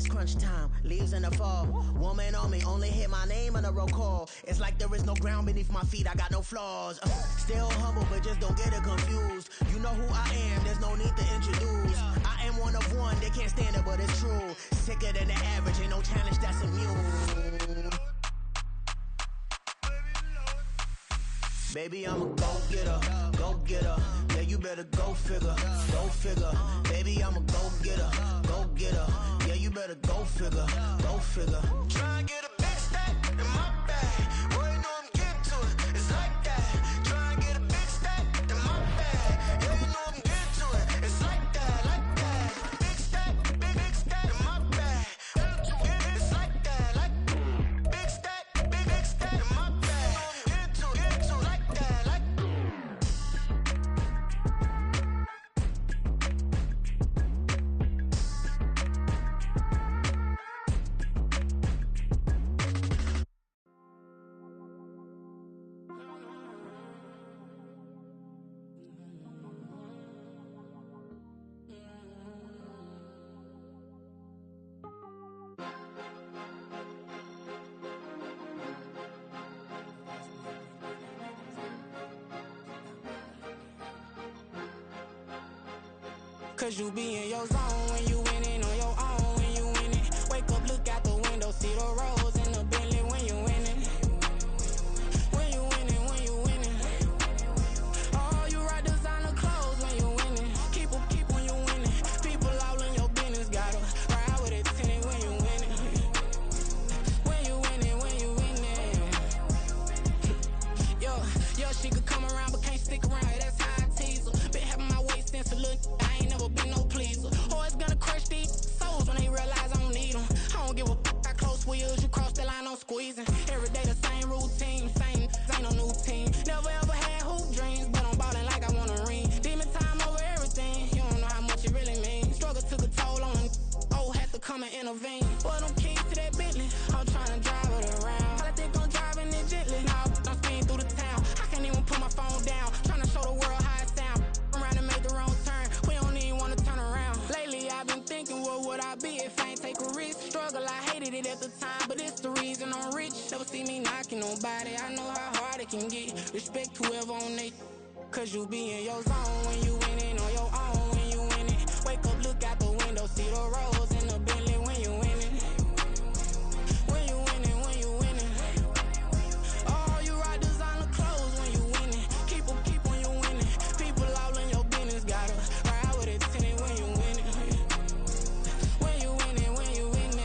it's crunch time, leaves in the fall. Woman on me, only hit my name on a roll call. It's like there is no ground beneath my feet, I got no flaws. Still humble, but just don't get it confused. You know who I am, there's no need to introduce. I am one of one, they can't stand it, but it's true. Sicker than the average, ain't no challenge that's immune. Baby, I'm a go-getter, go-getter. Yeah, you better go figure, go figure. Baby, I'm a go-getter, go-getter. Yeah, you better go figure, go figure. Try and get a big stack in my bag. Boy, you know I'm getting to it, it's like that. Try and get a big stack in my bag. Yeah, you know I'm getting to it, it's like that, like that. Big stack in my bag. It's like that, like big stack in my bag. Cause you be in your zone when you winning on your own when you winning. Wake up, look out the window, see the rose in the Bentley when you winning. When you winning, when you winning. Oh, you ride designer clothes when you winning. Keep when you winning. People all in your business, gotta ride with it tinted when you winning. When you winning, when you winning. Yo, she could come around but can't stick around, that's how I tease her. Been having my waist since a little, I ain't never been no pleaser. Always gonna crush these souls when they realize I don't need them. I don't give a f*** how close we is, you cross the line, I'm squeezing. Every day the same routine, same, ain't no new team. Never ever had hoop dreams, but I'm ballin' like I want a ring. Demon time over everything, you don't know how much it really means. Struggle took a toll on them, had to come and intervene. Boy, them keys to that Bentley, I'm tryna drive it around. I think I'm driving it gently, now I'm speeding through the town. I can't even put my phone down, tryna show the world how it sound. Around and made the wrong turn, we don't even wanna turn around. Lately I've been thinking, what would I be if I ain't take a risk? Struggle, I hated it at the time, but it's the reason I'm rich. Never see me knocking nobody, I know how hard it can get. Respect whoever on they, cause you be in your zone when you winning on your own when you winning. Wake up, look out the window, see the rose in the Bentley when you winning. When you winning, when you winning. Oh, you ride designer clothes when you winning. Keep when you winning. People all in your business, gotta ride with it tinted when you winning. When you winning, when you winning.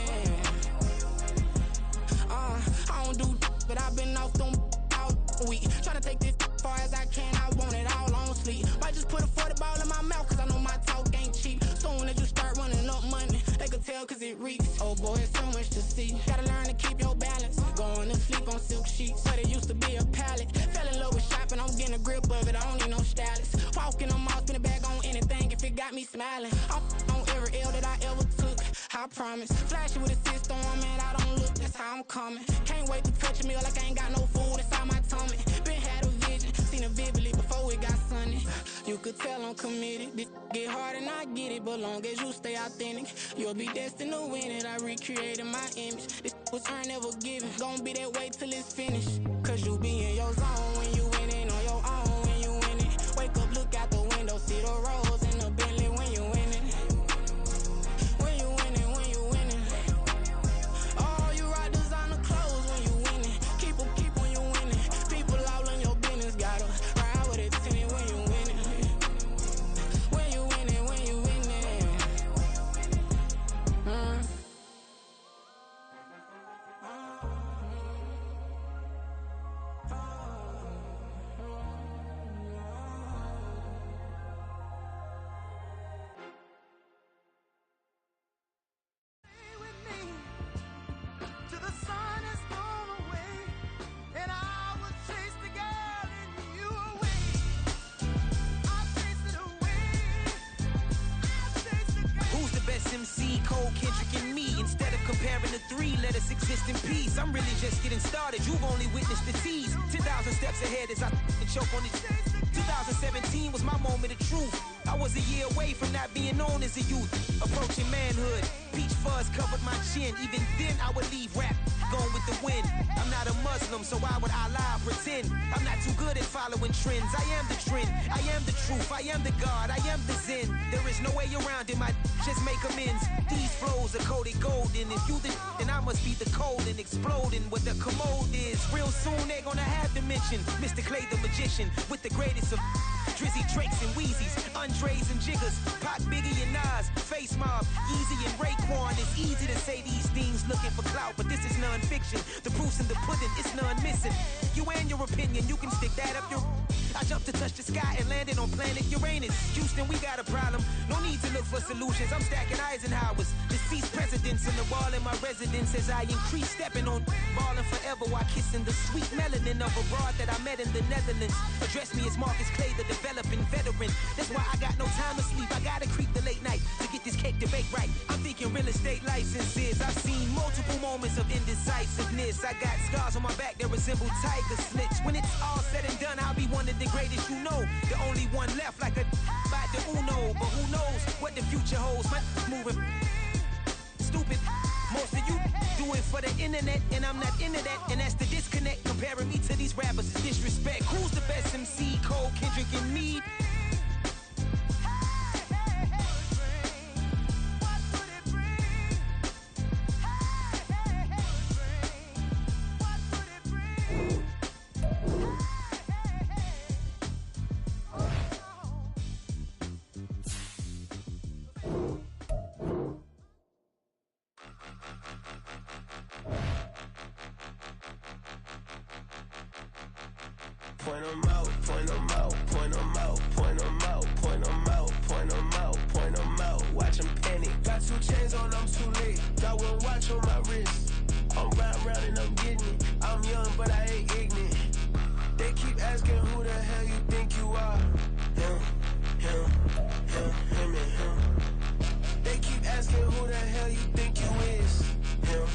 I don't do but I've been off them all week. Tryna take this far as I can, I want it all on sleep. Might just put a 40 ball in my mouth, cause I know my talk ain't cheap. Soon as you start running up money, they could tell cause it reeks. Oh boy, it's so much to see. Gotta learn to keep your balance. Going to sleep on silk sheets, but it used to be a pallet. Fell in love with shopping, I'm getting a grip of it, I don't need no stylist. Walking them off, spin it back on anything if it got me smiling. I'm on every L that I ever took, I promise. Flashing with a system, man, I don't look, that's how I'm coming. Can't wait to touch a meal like I ain't got no food inside my tummy. Been had a vision, seen it vividly before it got sunny. You could tell I'm committed, this get hard and I get it, but long as you stay authentic, you'll be destined to win it. I recreated my image, this was earned, never given. Gonna be that way till it's finished, cause you be in your zone when you winning on your own when you winning. Wake up, look out the window, see the rose in the Bentley when you winning. When you winning, when you winning. Oh, you ride designer clothes when you winning. Keep when you winning. People all in your business, gotta ride with it tinted when you winning. When you winning, when you winning. MC, Cole, Kendrick, and me. Instead of comparing the three, let us let's exist in peace. I'm really just getting started, you've only witnessed the tease. 10,000 steps ahead as I choke on these. 2017 was my moment of truth. I was a year away from not being known as a youth. Approaching manhood, peach fuzz covered my chin. Even then I would leave rap, going with the wind. I'm not a Muslim, so why would I lie or pretend? I'm not too good at following trends. I am the trend, I am the truth, I am the God, I am the Zen. There is no way around it, my just make amends. These flows are coated golden. If you the then I must be the cold and exploding what the commode is. Real soon they gonna have to mention Mr. Clay the magician with the greatest of Drizzy, Drakes, and Wheezies, Andres and Jiggers, Pac, Biggie, and Nas, Face Mob, Easy, and Raekwon. It's easy to say these things looking for clout, but this is non-fiction. The proof's in the pudding, it's none missing. You and your opinion, you can stick that up your... I jumped to touch the sky and landed on planet Uranus. Houston, we got a problem. No need to look for solutions. I'm stacking Eisenhowers. Deceased presidents in the wall in my residence as I increase stepping on ballin' forever while kissing the sweet melanin of a broad that I met in the Netherlands. Address me as Marcus Clay, the developing veteran. That's why I got no time to sleep. I gotta creep the late night to get this cake to bake right. I'm thinking real estate licenses. I've seen multiple moments of indecisiveness. I got scars on my back that resemble tiger slits. When it's all said and done, I'll be one of the greatest you know. The only one left like a by the Uno. But who knows what the future holds? My moving stupid. Most of you do it for the internet, and I'm not into that. And that's the disconnect. Comparing me to these rappers is disrespect. Who's the best MC? Cole, Kendrick, and me? Point 'em out, point 'em out, point 'em out, point 'em out, point 'em out, point 'em out, point 'em out. Watch 'em panic. Got 2 chains on, I'm too late. Got 1 watch on my wrist. I'm round and I'm getting it. I'm young, but I ain't ignorant. They keep asking who the hell you think you are. Him, and him. They keep asking who the hell you think you is. Him,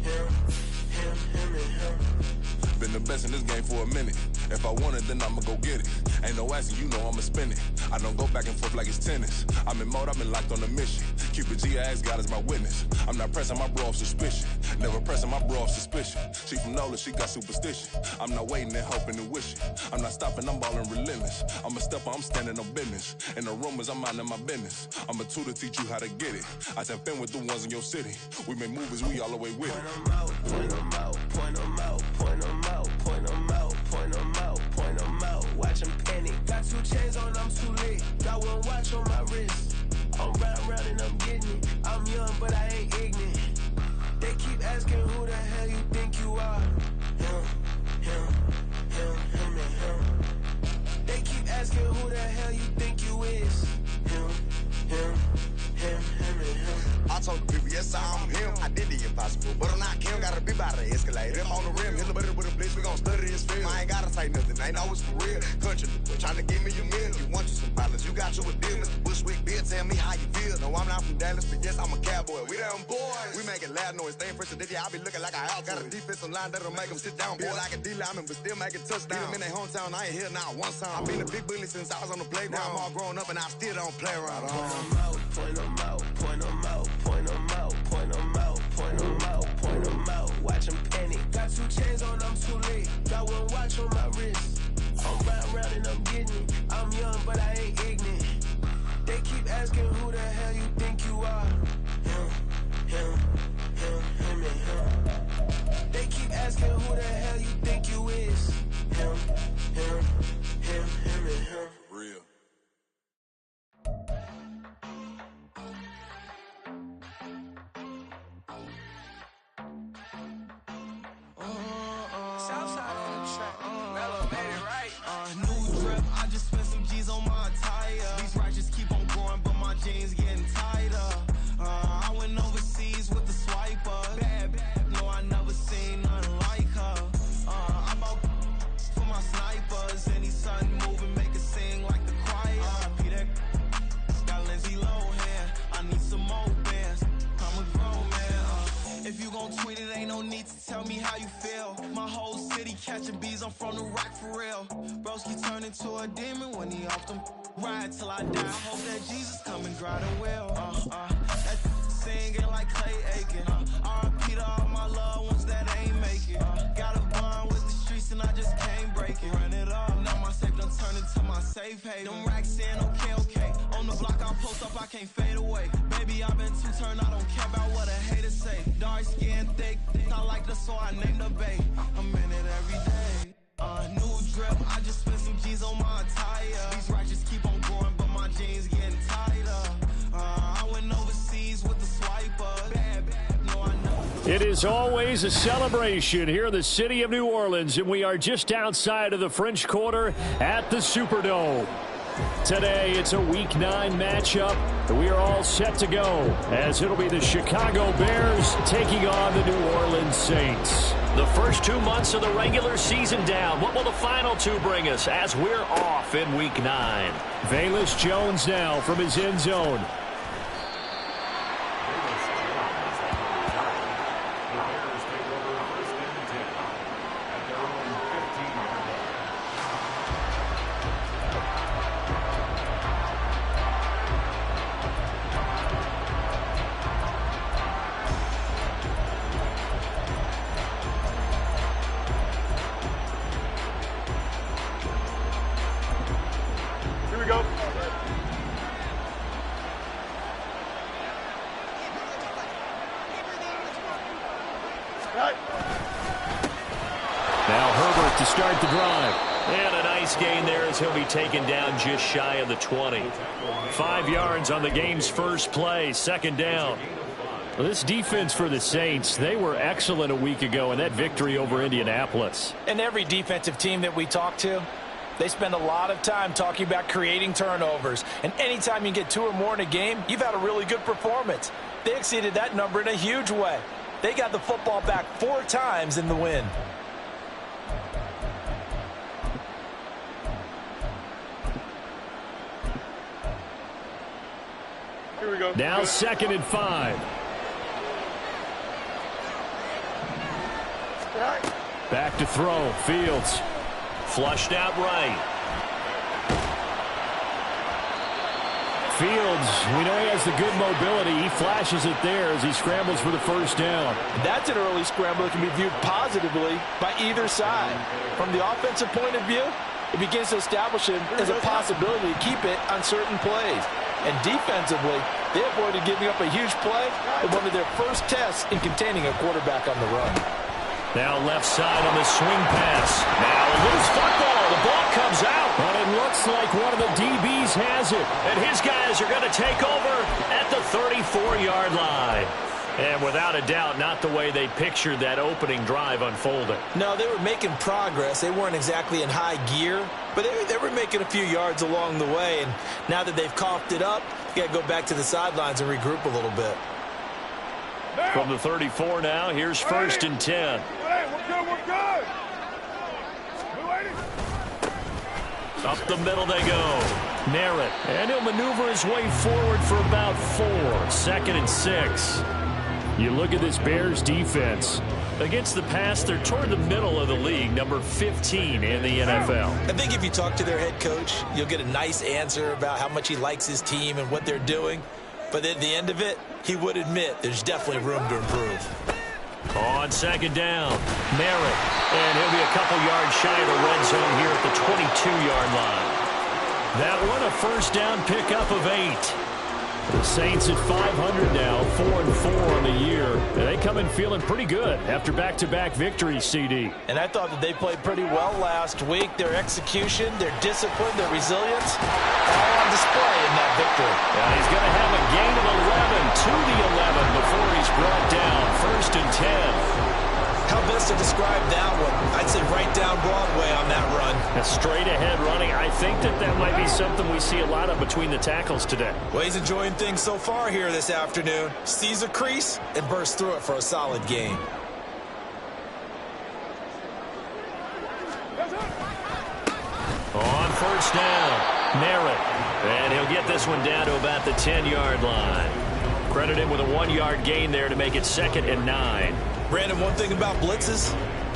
and him. Been the best in this game for a minute. If I want it, then I'ma go get it. Ain't no asking, you know I'ma spend it. I don't go back and forth like it's tennis. I'm in mode, I've been locked on a mission. Cupid G, I ask God as my witness. I'm not pressing my bro off suspicion. Never pressing my bro off suspicion. She from Nola, she got superstition. I'm not waiting and hoping and wishing. I'm not stopping, I'm ballin' relentless. I'm a stepper, I'm standing on business. In the rumors, I'm minding my business. I'm a tutor, teach you how to get it. I tap in with the ones in your city. We make movies, we all the way with it. Point 'em out, point 'em out, point 'em out, point 'em out, point 'em out, point 'em out, point 'em out. Watch 'em panic. Got 2 chains on, I'm too late. Got 1 watch on my wrist. I'm round and I'm getting it. I'm young, but I ain't ignorant. They keep asking who the hell you think you are. Him, and him. They keep asking who the hell you think you is. Him, and him. I told the people, yes, I'm him. I did the impossible, but I'm not Kim. Gotta be by the escalator. Him on the rim, hit the butter with a blitz. We gon' study this film. I ain't gotta say nothing, ain't always for real. Country, tryna give me a meal. You want you some pilots, you got you a deal. Mr. Bushwick, Bill, tell me how you feel. No, I'm not from Dallas, but yes, I'm a cowboy. We them boys. We making loud noise. Staying fresh to this, yeah, I be looking like a house. Got a defensive line that'll make them sit down. Feel like a D-lineman, but still making touchdowns. Beat them in their hometown, I ain't here now one time. I've been a big bully since I was on the playground. Now I'm all grown up and I still don't play around. Point 'em out, point 'em out, point 'em out, point 'em out, point 'em out, point 'em out, point 'em out. Watch 'em panic. Got 2 chains on, I'm too late. Got 1 watch on my wrist. I'm round and I'm getting it. I'm young, but I ain't ignorant. They keep asking who the hell you think you are. Him, and him. They keep asking who the hell you think you is. Him, and him. Real. Southside on the track. Mellow made it right. New drip, I just spent some G's on my attire. These righteous keep on growing, but my jeans getting tighter. I went overseas with the swiper. Bad, no, I never seen nothing like her. I bought for my snipers. Any sun moving, make it sing like the choir. Peter got Lindsay Lohan. I need some more bands. I'm a grown man. If you gon' tweet it, ain't no need to tell me how you feel. My whole city catching bees, I'm from the rock for real. Broski turned into a demon when he off them. Ride till I die, hope that Jesus come and grab the wheel. That singing like Clay Aiken. R.I.P. to all my loved ones that ain't make it. Got a bond with the streets and I just can't break it. Run it up, now my safe done turned into my safe haven. Them racks in, okay. On the block I post up, I can't fade away. Baby, I've been too turned, I don't care about what a hater say. Dark skin, thick, I like the so I named the bay. I'm in it every day. New drip, I just spent some G's on my attire. These righteous keep on growing, but my jeans getting tighter. I went overseas with the swiper. Bad, no, I know. It is always a celebration here in the city of New Orleans, and we are just outside of the French Quarter at the Superdome. Today, it's a Week 9 matchup, and we are all set to go, as it'll be the Chicago Bears taking on the New Orleans Saints. The first 2 months of the regular season down. What will the final 2 bring us as we're off in Week 9? Velus Jones now from his end zone. Now Herbert to start the drive. And a nice gain there as he'll be taken down just shy of the 20. 5 yards on the game's first play, second down. Well, this defense for the Saints, they were excellent a week ago in that victory over Indianapolis. And every defensive team that we talk to, they spend a lot of time talking about creating turnovers. And anytime you get 2 or more in a game, you've had a really good performance. They exceeded that number in a huge way. They got the football back 4 times in the win. Here we go. Now 2nd and 5. Back to throw. Fields. Flushed out right. Fields, we know he has the good mobility. He flashes it there as he scrambles for the first down. That's an early scramble that can be viewed positively by either side. From the offensive point of view, it begins to establish him as a possibility to keep it on certain plays. And defensively, they avoided giving up a huge play in one of their first tests in containing a quarterback on the run. Now left side on the swing pass. Now a loose football. The ball comes out. But it looks like one of the DBs has it. And his guys are going to take over at the 34-yard line. And without a doubt, not the way they pictured that opening drive unfolding. No, they were making progress. They weren't exactly in high gear, but they were making a few yards along the way. And now that they've coughed it up, you got to go back to the sidelines and regroup a little bit. From the 34 now, here's 1st and 10. We're good. Up the middle they go. Narrett. And he'll maneuver his way forward for about 4. 2nd and 6. You look at this Bears defense. Against the pass, they're toward the middle of the league, number 15 in the NFL. I think if you talk to their head coach, you'll get a nice answer about how much he likes his team and what they're doing. But at the end of it, he would admit there's definitely room to improve. On 2nd down, Merritt. And he'll be a couple yards shy of the red zone here at the 22-yard line. That one a first down pickup of 8. The Saints at 500 now, 4-4 on the year. And they come in feeling pretty good after back-to-back victories, CD. And I thought that they played pretty well last week. Their execution, their discipline, their resilience, all on display in that victory. Yeah, he's going to have a gain of 11 to the 11 before he's brought down. 1st and 10. How best to describe that one? I'd say right down Broadway on that run. A straight-ahead running. I think that might be something we see a lot of between the tackles today. Well, he's enjoying things so far here this afternoon. Sees a crease and bursts through it for a solid gain. On 1st down, Merritt. And he'll get this one down to about the 10-yard line. Credit him with a 1-yard gain there to make it 2nd and 9. Brandon, one thing about blitzes,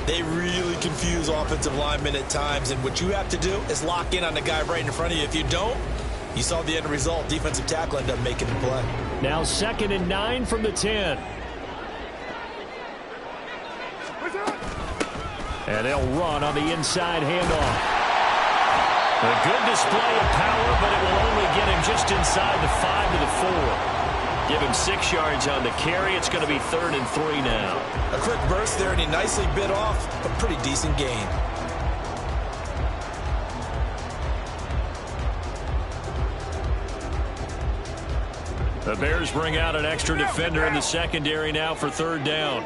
they really confuse offensive linemen at times, and what you have to do is lock in on the guy right in front of you. If you don't, you saw the end result. Defensive tackle ended up making the play. Now 2nd and 9 from the 10. And they'll run on the inside handoff. A good display of power, but it will only get him just inside the 5 to the 4. Give him 6 yards on the carry. It's going to be 3rd and 3 now. A quick burst there, and he nicely bit off a pretty decent gain. The Bears bring out an extra defender in the secondary now for 3rd down.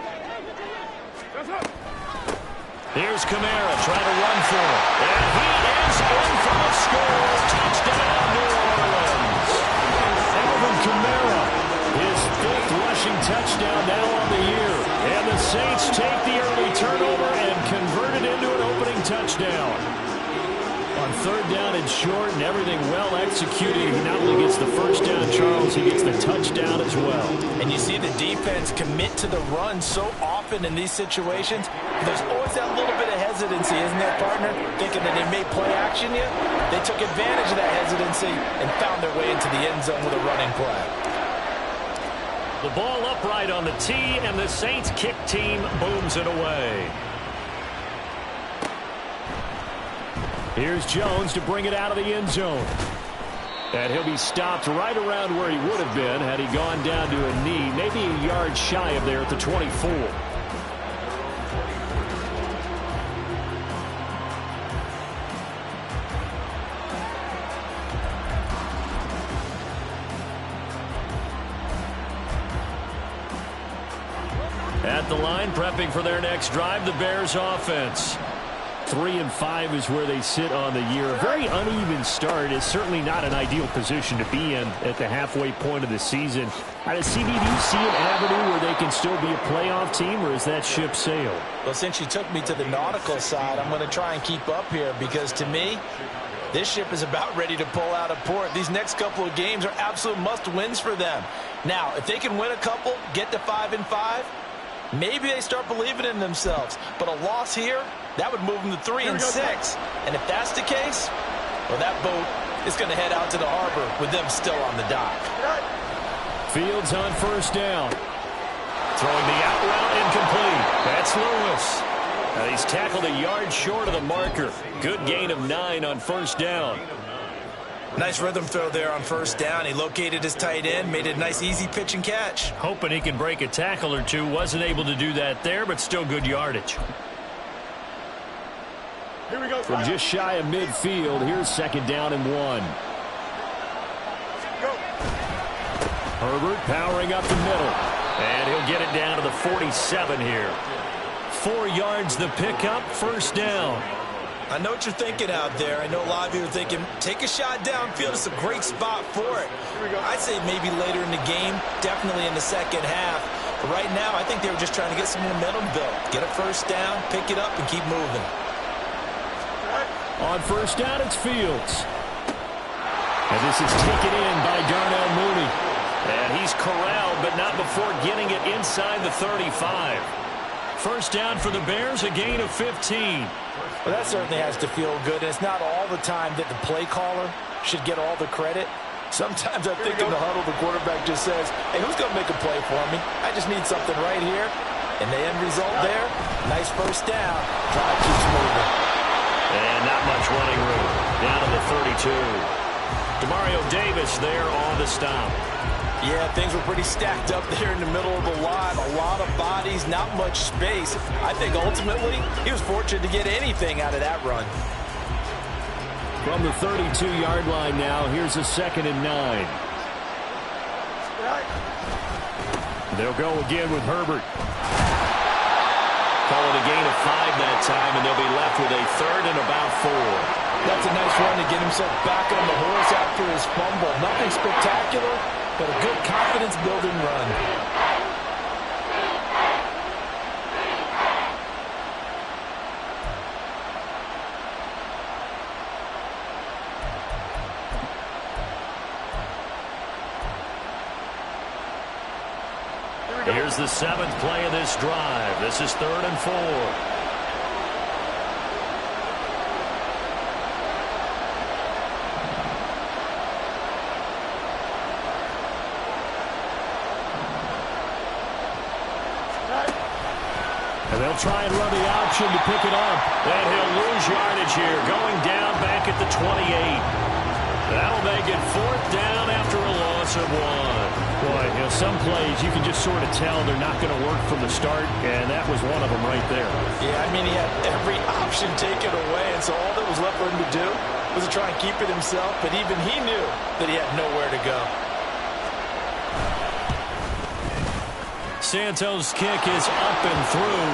Here's Kamara trying to run for it. And he is in for a score. Touchdown, New Orleans. Alvin Kamara, his 5th rushing touchdown now on the year. And the Saints take the early turnover and convert it into an opening touchdown. On 3rd down and short, and everything well executed. He not only gets the first down, Charles, he gets the touchdown as well. And you see the defense commit to the run so often in these situations. There's always that little bit of hesitancy, isn't there, partner? Thinking that they may play action you. They took advantage of that hesitancy and found their way into the end zone with a running play. The ball upright on the tee, and the Saints kick team booms it away. Here's Jones to bring it out of the end zone. And he'll be stopped right around where he would have been had he gone down to a knee, maybe a yard shy of there at the 24. At the line, prepping for their next drive, the Bears offense. 3 and 5 is where they sit on the year. A very uneven start is certainly not an ideal position to be in at the halfway point of the season. CD, do you see an avenue where they can still be a playoff team, or is that ship sailed? Well, since you took me to the nautical side, I'm going to try and keep up here because to me, this ship is about ready to pull out of port. These next couple of games are absolute must-wins for them. Now, if they can win a couple, get to 5 and 5, maybe they start believing in themselves. But a loss here, that would move them to 3 and 6. And if that's the case, well, that boat is going to head out to the harbor with them still on the dock. Fields on 1st down. Throwing the out route incomplete. That's Lewis. And he's tackled a yard short of the marker. Good gain of 9 on 1st down. Nice rhythm throw there on 1st down. He located his tight end, made it a nice easy pitch and catch. Hoping he can break a tackle or two. Wasn't able to do that there, but still good yardage. Here we go. From just shy of midfield, here's 2nd down and 1. Go. Herbert powering up the middle. And he'll get it down to the 47 here. 4 yards the pickup, 1st down. I know what you're thinking out there. I know a lot of you are thinking, take a shot downfield. It's a great spot for it. I'd say maybe later in the game, definitely in the second half. But right now, I think they were just trying to get some momentum built. Get a 1st down, pick it up, and keep moving. On 1st down, it's Fields. And this is taken in by Darnell Mooney. And he's corralled, but not before getting it inside the 35. 1st down for the Bears, a gain of 15. Well, that certainly has to feel good. And it's not all the time that the play caller should get all the credit. Sometimes I think in the huddle, the quarterback just says, hey, who's going to make a play for me? I just need something right here. And the end result there, nice 1st down. Drive keeps moving. And not much running room. Down to the 32. Demario Davis there on the stop. Yeah, things were pretty stacked up there in the middle of the line. A lot of bodies, not much space. I think ultimately he was fortunate to get anything out of that run. From the 32-yard line now, here's a 2nd and 9. They'll go again with Herbert. Call it a gain of 5 that time, and they'll be left with a 3rd and about 4. That's a nice run to get himself back on the horse after his fumble. Nothing spectacular, but a good confidence-building run. is the 7th play of this drive. This is 3rd and 4. And they'll try and run the option to pick it up. And he'll lose yardage here, going down back at the 28. That'll make it 4th down after a loss of 1. Boy, some plays you can just sort of tell they're not going to work from the start, and that was one of them right there. Yeah, I mean, he had every option taken away, and so all that was left for him to do was to try and keep it himself, but even he knew that he had nowhere to go. Santos' kick is up and through.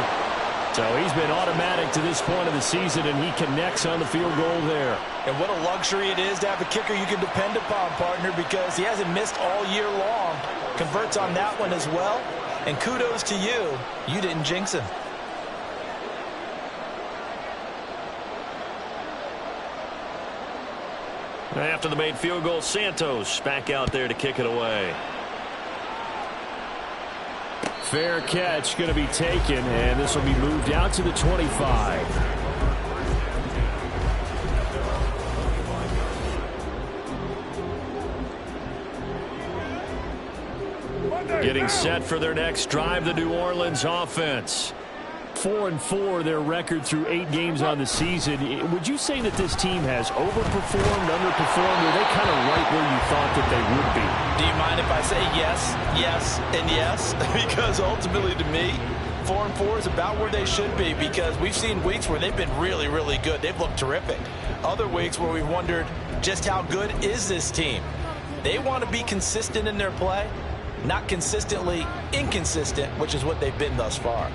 So he's been automatic to this point of the season, and he connects on the field goal there. And what a luxury it is to have a kicker you can depend upon, partner, because he hasn't missed all year long. Converts on that one as well. And kudos to you. You didn't jinx him. After the made field goal, Santos back out there to kick it away. Fair catch going to be taken, and this will be moved out to the 25. Getting set for their next drive, the New Orleans offense. 4-4 their record through 8 games on the season. Would you say that this team has overperformed, underperformed, or are they kind of right where you thought that they would be? Do you mind if I say yes, yes, and yes? Because ultimately to me, 4-4 is about where they should be, because we've seen weeks where they've been really, really good. They've looked terrific. Other weeks where we've wondered just how good is this team. They want to be consistent in their play, not consistently inconsistent, which is what they've been thus far.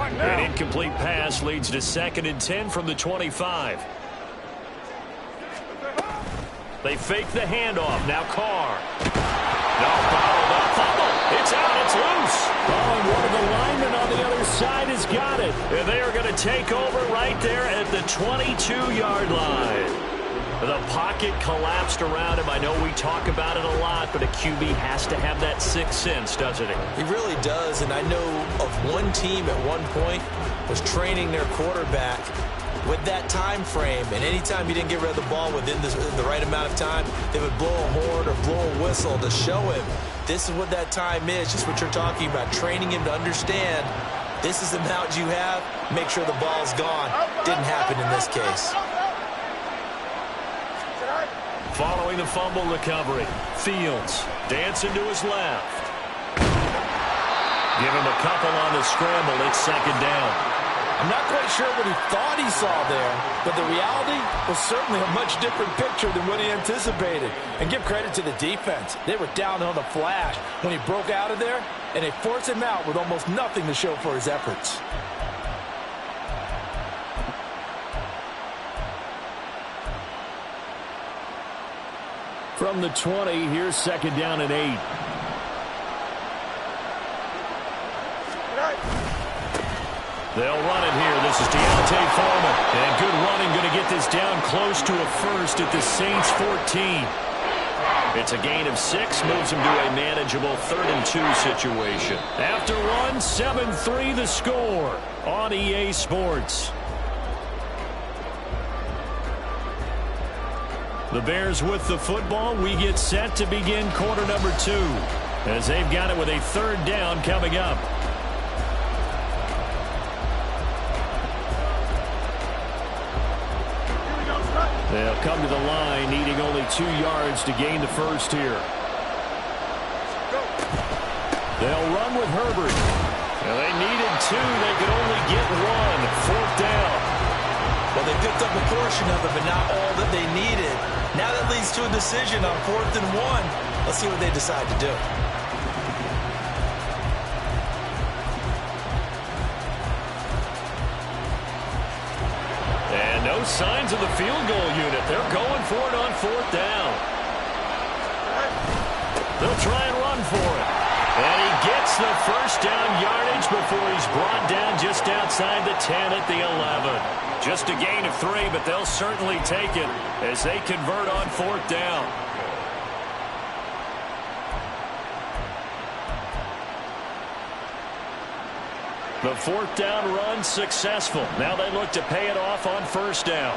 An incomplete pass leads to 2nd and 10 from the 25. They fake the handoff. Now Carr. No, fouled up. Fumble. It's out. It's loose. Oh, and one of the linemen on the other side has got it. And they are going to take over right there at the 22-yard line. The pocket collapsed around him. I know we talk about it a lot, but a QB has to have that sixth sense, doesn't he? He really does, and I know of one team at one point was training their quarterback with that time frame, and anytime he didn't get rid of the ball within the right amount of time, they would blow a horn or blow a whistle to show him this is what that time is, just what you're talking about, training him to understand this is the amount you have, make sure the ball's gone. Didn't happen in this case. Following the fumble recovery, Fields dancing to his left. Give him a couple on the scramble. It's 2nd down. I'm not quite sure what he thought he saw there, but the reality was certainly a much different picture than what he anticipated. And give credit to the defense. They were down on the flash when he broke out of there, and they forced him out with almost nothing to show for his efforts. From the 20, here's 2nd down and 8. They'll run it here. This is Deontay Foreman. And good running, going to get this down close to a first at the Saints 14. It's a gain of 6, moves them to a manageable 3rd and 2 situation. After one, 7-3 the score on EA Sports. The Bears with the football. We get set to begin quarter number 2 as they've got it with a 3rd down coming up. They'll come to the line needing only 2 yards to gain the first here. They'll run with Herbert. Well, they needed 2. They could only get 1. 4th down. Well, they picked up a portion of it, but not all that they needed. Now that leads to a decision on 4th and 1. Let's see what they decide to do. And no signs of the field goal unit. They're going for it on 4th down. They'll try and run for it. And he gets the first down yardage before he's brought down just outside the 10 at the 11. Just a gain of 3, but they'll certainly take it as they convert on 4th down. The fourth down run successful. Now they look to pay it off on first down.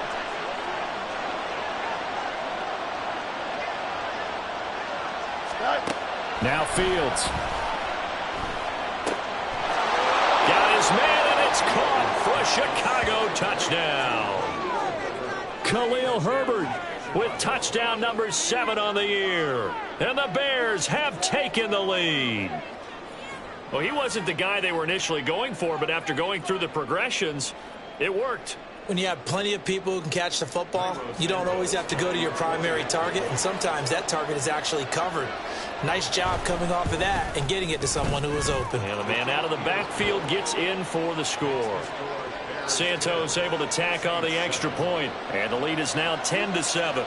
Now Fields. Got his man, and it's caught for a Chicago touchdown. Khalil Herbert with touchdown number 7 on the year. And the Bears have taken the lead. Well, he wasn't the guy they were initially going for, but after going through the progressions, it worked. When you have plenty of people who can catch the football, you don't always have to go to your primary target, and sometimes that target is actually covered. Nice job coming off of that and getting it to someone who was open. And the man out of the backfield gets in for the score. Santos able to tack on the extra point, and the lead is now 10-7.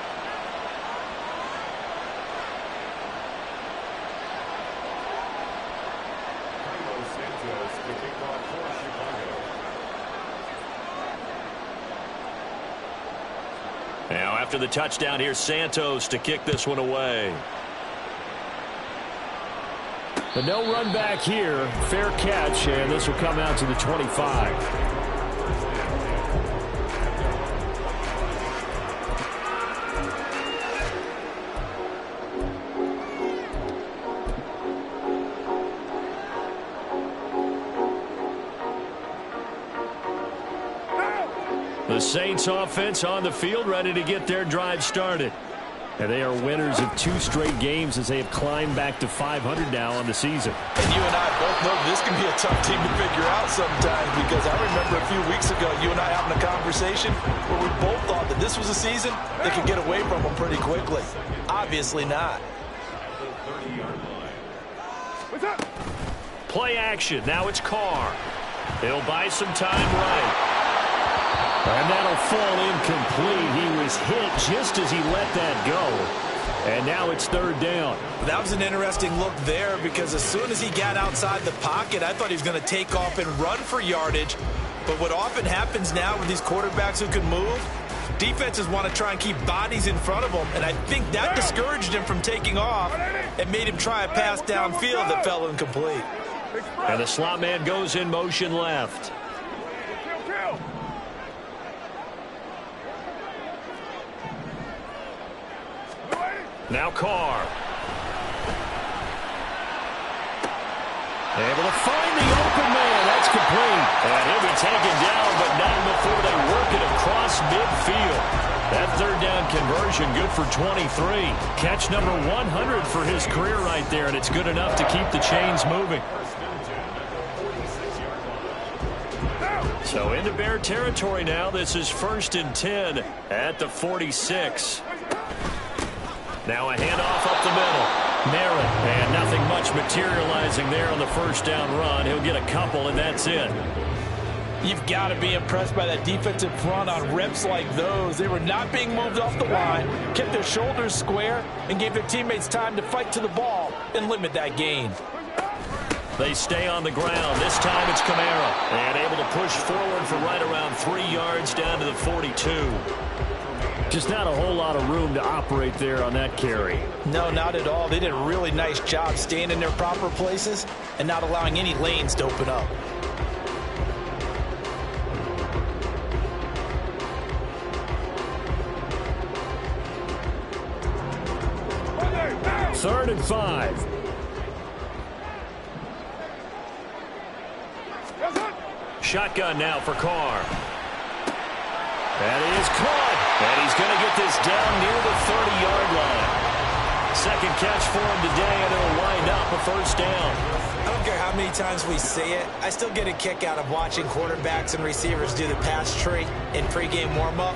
Now after the touchdown, here's Santos to kick this one away. But no run back here. Fair catch, and this will come out to the 25. The Saints offense on the field, ready to get their drive started. And they are winners of 2 straight games as they have climbed back to 500 now on the season. And you and I both know this can be a tough team to figure out sometimes, because I remember a few weeks ago you and I having a conversation where we both thought that this was a season that could get away from them pretty quickly. Obviously not. Play action. Now it's Carr. He'll buy some time right. And that'll fall incomplete. He was hit just as he let that go. And now it's 3rd down. That was an interesting look there, because as soon as he got outside the pocket, I thought he was going to take off and run for yardage. But what often happens now with these quarterbacks who can move, defenses want to try and keep bodies in front of them. And I think that discouraged him from taking off and made him try a pass downfield that fell incomplete. And the slot man goes in motion left. Now Carr. Able to find the open man. That's complete. And he'll be taken down, but not before they work it across midfield. That 3rd down conversion good for 23. Catch number 100 for his career right there, and it's good enough to keep the chains moving. So into Bear territory now. This is 1st and 10 at the 46. Now a handoff up the middle. Merritt, and nothing much materializing there on the 1st down run. He'll get a couple, and that's it. You've got to be impressed by that defensive front on reps like those. They were not being moved off the line, kept their shoulders square, and gave their teammates time to fight to the ball and limit that gain. They stay on the ground. This time it's Kamara, and able to push forward for right around 3 yards down to the 42. Just not a whole lot of room to operate there on that carry. No, not at all. They did a really nice job staying in their proper places and not allowing any lanes to open up. Third and 5. Shotgun now for Carr. That is caught. And he's going to get this down near the 30-yard line. Second catch for him today, and it'll wind up a 1st down. I don't care how many times we say it, I still get a kick out of watching quarterbacks and receivers do the pass tree in pregame warm-up.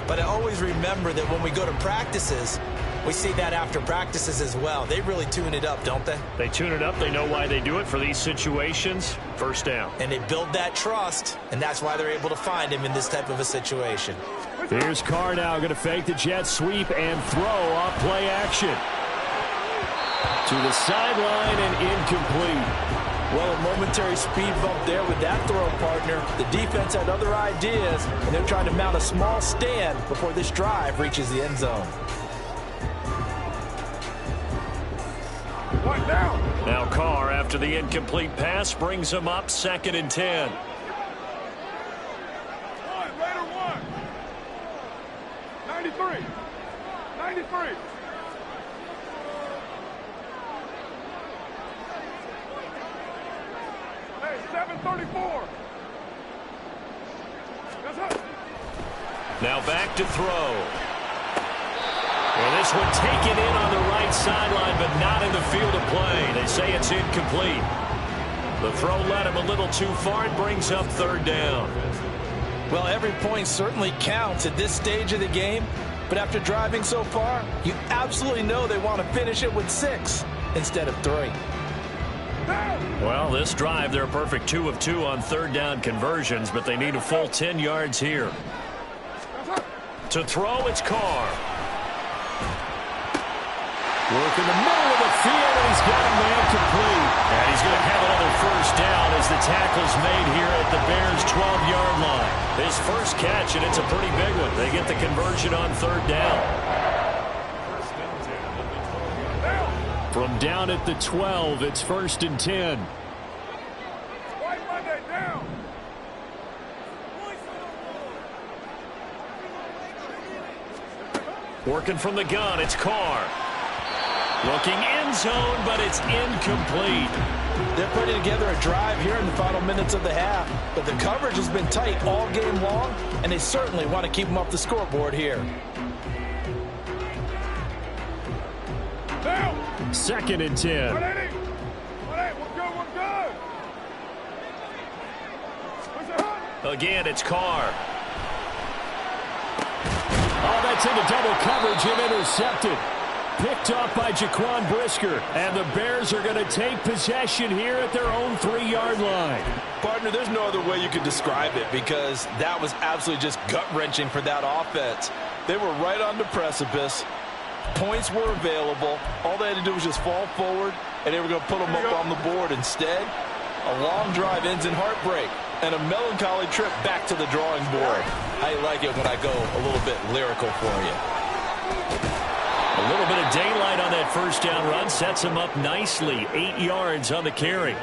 But I always remember that when we go to practices, we see that after practices as well. They really tune it up, don't they? They tune it up. They know why they do it for these situations. 1st down. And they build that trust, and that's why they're able to find him in this type of a situation. Here's Carr now going to fake the jet sweep and throw off play action. To the sideline and incomplete. Well, a momentary speed bump there with that throw, partner. The defense had other ideas, and they're trying to mount a small stand before this drive reaches the end zone. One down. Now Carr, after the incomplete pass, brings him up 2nd and 10. Raider 1. 93. 93. Hey, 734. That's it. Now back to throw. Well, this one taken in on the right sideline, but not in the field of play. They say it's incomplete. The throw led him a little too far and brings up 3rd down. Well, every point certainly counts at this stage of the game, but after driving so far, you absolutely know they want to finish it with 6 instead of 3. Well, this drive, they're a perfect 2 of 2 on 3rd down conversions, but they need a full 10 yards here. To throw, it's Carr. Work in the middle of the field, and he's got a man complete. And he's going to have another 1st down as the tackle's made here at the Bears' 12-yard line. His first catch, and it's a pretty big one. They get the conversion on 3rd down. From down at the 12, it's 1st and 10. White Monday down. Working from the gun, it's Carr. Looking end zone, but it's incomplete. They're putting together a drive here in the final minutes of the half, but the coverage has been tight all game long, and they certainly want to keep them off the scoreboard here. Down. 2nd and 10. 180. 180. We're good. Again, it's Carr. Oh, that's into double coverage and intercepted. Picked off by Jaquan Brisker. And the Bears are going to take possession here at their own 3-yard line. Partner, there's no other way you could describe it because that was absolutely just gut-wrenching for that offense. They were right on the precipice. Points were available. All they had to do was just fall forward, and they were going to put them up on the board. Instead, a long drive ends in heartbreak and a melancholy trip back to the drawing board. I like it when I go a little bit lyrical for you. A little bit of daylight on that 1st down run sets him up nicely. 8 yards on the carry.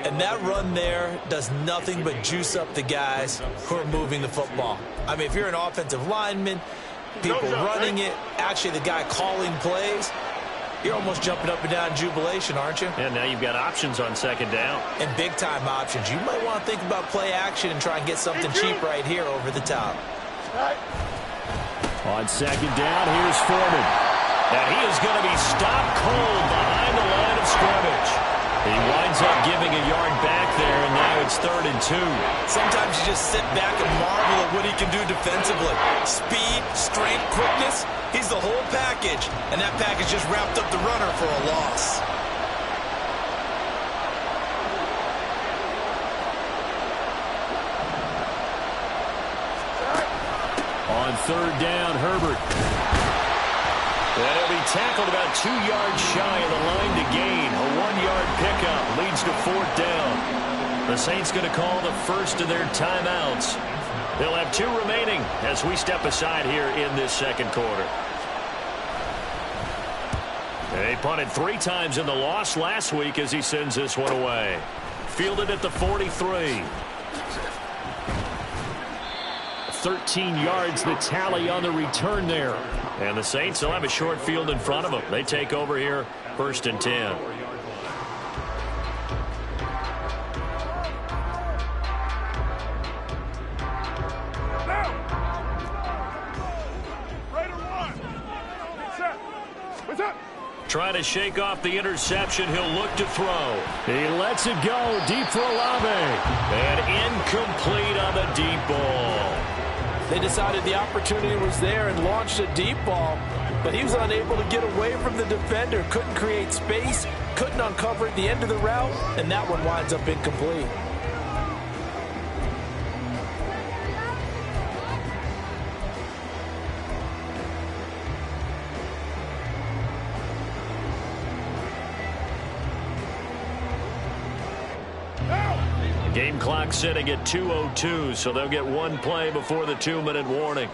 And that run there does nothing but juice up the guys who are moving the football. I mean, if you're an offensive lineman, people running it, actually the guy calling plays, you're almost jumping up and down in jubilation, aren't you? And now you've got options on 2nd down. And big-time options. You might want to think about play action and try and get something cheap right here over the top. On 2nd down, here's Foreman. And he is going to be stopped cold behind the line of scrimmage. He winds up giving a yard back there, and now it's 3rd and 2. Sometimes you just sit back and marvel at what he can do defensively. Speed, strength, quickness, he's the whole package. And that package just wrapped up the runner for a loss. On 3rd down, Herbert. And he'll be tackled about 2 yards shy of the line to gain. A 1-yard pickup leads to 4th down. The Saints going to call the first of their timeouts. They'll have 2 remaining as we step aside here in this 2nd quarter. They punted 3 times in the loss last week as he sends this one away. Fielded at the 43. 13 yards the tally on the return there. And the Saints will have a short field in front of them. They take over here, 1st and 10. Trying to shake off the interception. He'll look to throw. He lets it go deep for Olave. And incomplete on the deep ball. They decided the opportunity was there and launched a deep ball, but he was unable to get away from the defender, couldn't create space, couldn't uncover at the end of the route, and that one winds up incomplete. Game clock sitting at 2:02, so they'll get 1 play before the 2-minute warning.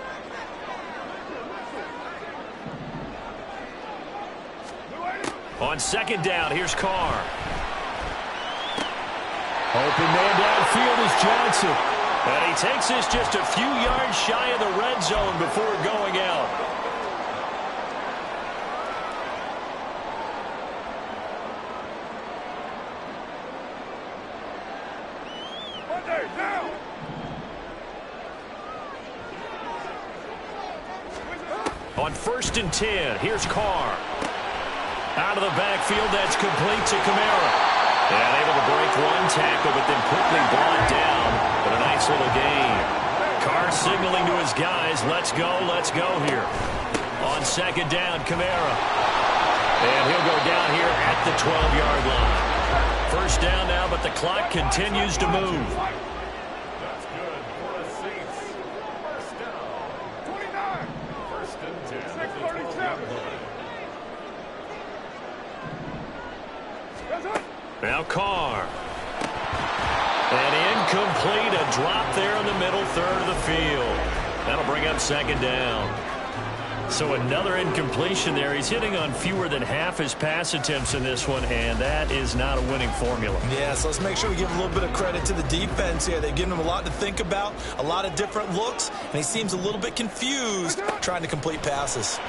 On 2nd down, here's Carr. Open man downfield is Johnson. And he takes this just a few yards shy of the red zone before going out. Monday, down. On 1st and 10, here's Carr. Out of the backfield, that's complete to Kamara. And able to break one tackle, but then quickly brought down. But a nice little gain. Carr signaling to his guys, let's go here. On 2nd down, Kamara. And he'll go down here at the 12-yard line. 1st down now, but the clock continues to move. That's good for the Saints. 1st down. 29. 1st and 10. 6:37. Now Carr. And incomplete, a drop there in the middle third of the field. That'll bring up 2nd down. So another incompletion there. He's hitting on fewer than half his pass attempts in this one, and that is not a winning formula. Yeah, so let's make sure we give a little bit of credit to the defense here. They've given him a lot to think about, a lot of different looks, and he seems a little bit confused trying to complete passes.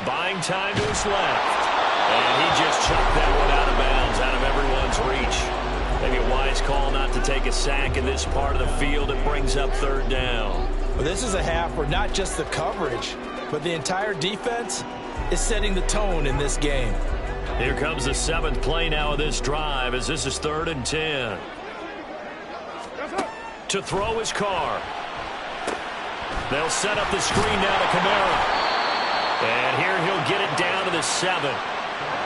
Buying time to his left. And he just chucked that one out of bounds, out of everyone's reach. Maybe a wise call not to take a sack in this part of the field. It brings up 3rd down. Well, this is a half where not just the coverage, but the entire defense is setting the tone in this game. Here comes the 7th play now of this drive as this is 3rd and 10. To throw his Carr. They'll set up the screen now to Kamara. And here he'll get it down to the 7.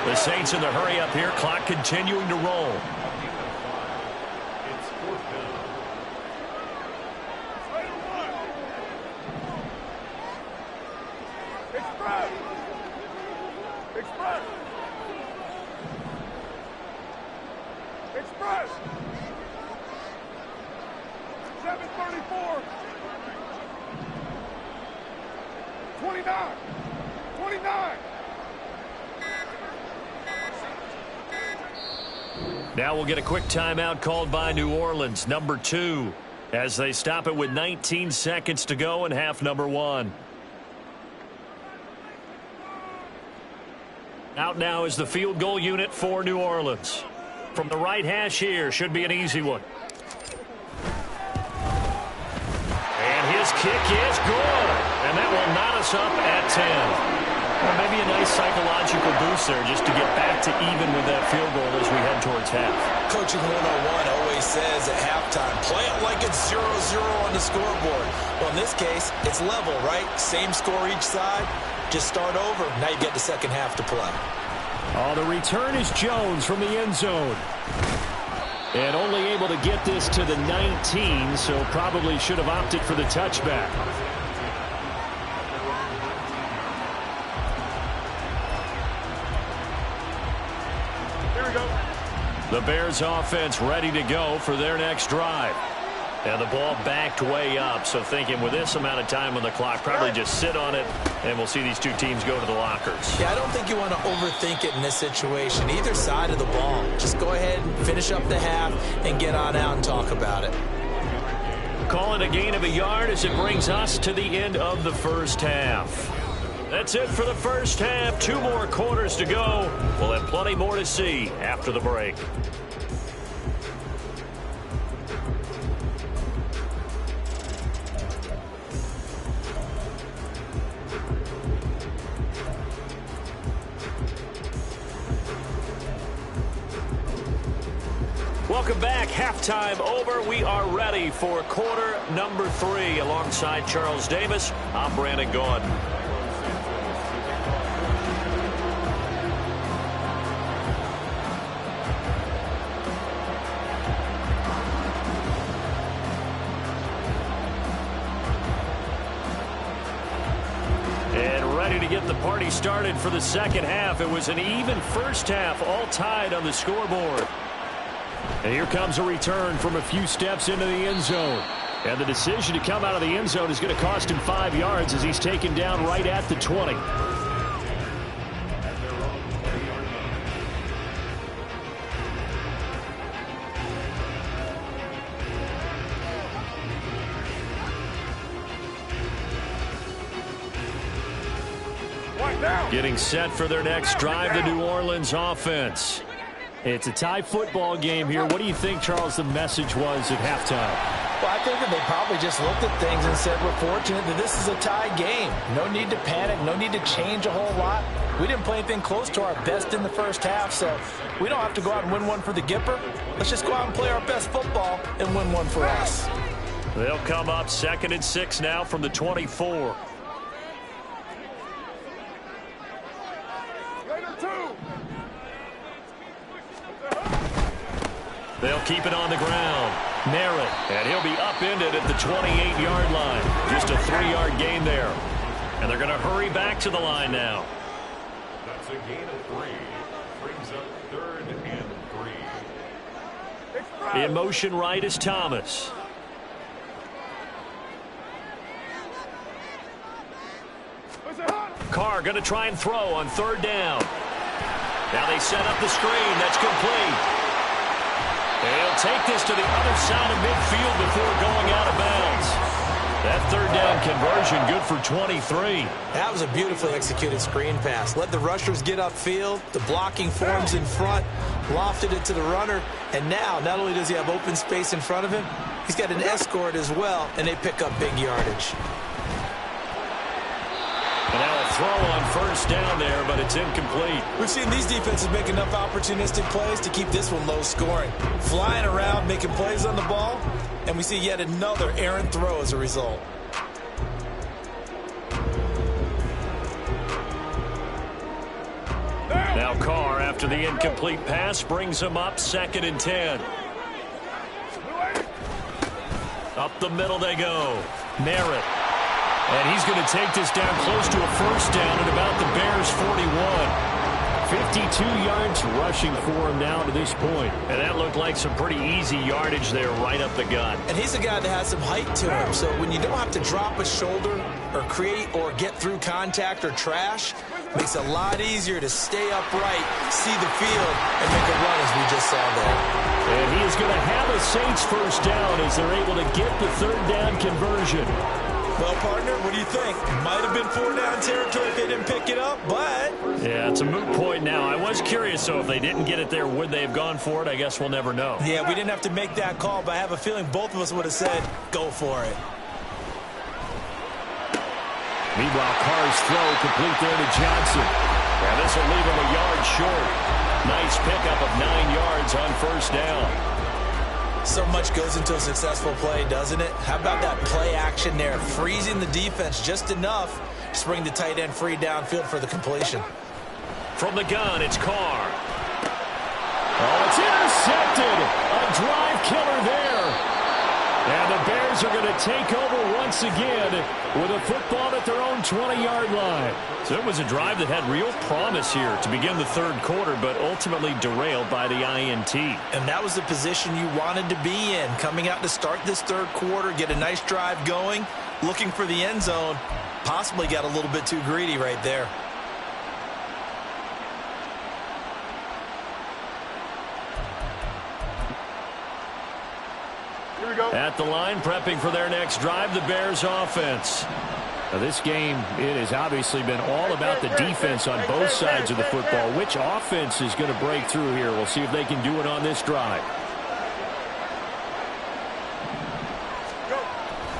The Saints in the hurry up here, clock continuing to roll. It's 4th down. Express! Express! Express! 7:34. 29. 29. Now we'll get a quick timeout called by New Orleans, number 2, as they stop it with 19 seconds to go in half number 1. Out now is the field goal unit for New Orleans. From the right hash here, should be an easy one. And his kick is good. And that will knot us up at 10. Well, maybe a nice psychological boost there just to get back to even with that field goal as we head towards half. Coaching 101 always says at halftime, play it like it's 0-0 on the scoreboard. Well, in this case, it's level, right? Same score each side. Just start over. Now you get the second half to play. Oh, the return is Jones from the end zone. And only able to get this to the 19, so probably should have opted for the touchback. The Bears offense ready to go for their next drive. And the ball backed way up, so thinking with this amount of time on the clock, probably just sit on it, and we'll see these two teams go to the lockers. Yeah, I don't think you want to overthink it in this situation. Either side of the ball. Just go ahead and finish up the half and get on out and talk about it. Call it a gain of a yard as it brings us to the end of the first half. That's it for the first half. 2 more quarters to go. We'll have plenty more to see after the break. Welcome back. Halftime over. We are ready for quarter number 3. Alongside Charles Davis, I'm Brandon Gaudin. And ready to get the party started for the second half. It was an even first half, all tied on the scoreboard. And here comes a return from a few steps into the end zone. And the decision to come out of the end zone is going to cost him 5 yards as he's taken down right at the 20. Getting set for their next drive, the New Orleans offense. It's a tie football game here. What do you think, Charles, the message was at halftime? Well, I think that they probably just looked at things and said, we're fortunate that this is a tie game. No need to panic, no need to change a whole lot. We didn't play anything close to our best in the first half, so we don't have to go out and win one for the Gipper. Let's just go out and play our best football and win one for us. They'll come up 2nd and 6 now from the 24. They'll keep it on the ground. Merritt, and he'll be upended at the 28-yard line. Just a 3-yard gain there. And they're going to hurry back to the line now. That's a gain of 3. Brings up 3rd and 3. In motion right is Thomas. Carr going to try and throw on 3rd down. Now they set up the screen. That's complete. He'll take this to the other side of midfield before going out of bounds. That 3rd down conversion good for 23. That was a beautifully executed screen pass. Let the rushers get upfield. The blocking forms in front. Lofted it to the runner. And now, not only does he have open space in front of him, he's got an escort as well, and they pick up big yardage. And now a throw on 1st down there, but it's incomplete. We've seen these defenses make enough opportunistic plays to keep this one low scoring. Flying around, making plays on the ball, and we see yet another errant throw as a result. Now Carr, after the incomplete pass, brings him up 2nd and 10. Up the middle they go. Merritt. And he's going to take this down close to a 1st down at about the Bears' 41. 52 yards rushing for him now to this point. And that looked like some pretty easy yardage there right up the gut. And he's a guy that has some height to him. So when you don't have to drop a shoulder or create or get through contact or trash, makes it a lot easier to stay upright, see the field, and make a run as we just saw there. And he is going to have a Saints 1st down as they're able to get the 3rd down conversion. Well, partner, what do you think? Might have been 4-down territory if they didn't pick it up, but... Yeah, it's a moot point now. I was curious, so if they didn't get it there, would they have gone for it? I guess we'll never know. Yeah, we didn't have to make that call, but I have a feeling both of us would have said, go for it. Meanwhile, Carr's throw complete there to Johnson. And this will leave him a yard short. Nice pickup of 9 yards on 1st down. So much goes into a successful play, doesn't it? How about that play action there? Freezing the defense just enough to bring the tight end free downfield for the completion. From the gun, it's Carr. Oh, it's intercepted. A drive killer there. And the Bears are going to take over once again with a football at their own 20-yard line. So it was a drive that had real promise here to begin the 3rd quarter, but ultimately derailed by the INT. And that was the position you wanted to be in, coming out to start this 3rd quarter, get a nice drive going, looking for the end zone. Possibly got a little bit too greedy right there. At the line, prepping for their next drive, the Bears offense. Now this game, it has obviously been all about the defense on both sides of the football. Which offense is going to break through here? We'll see if they can do it on this drive.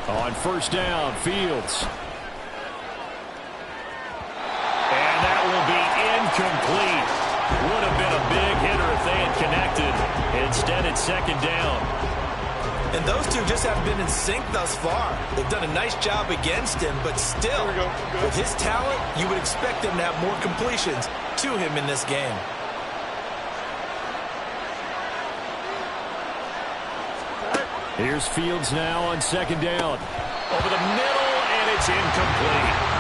On 1st down, Fields. And that will be incomplete. Would have been a big hitter if they had connected. Instead, it's 2nd down. And those two just haven't been in sync thus far. They've done a nice job against him, but still, with his talent, you would expect him to have more completions to him in this game. Here's Fields now on 2nd down. Over the middle, and it's incomplete.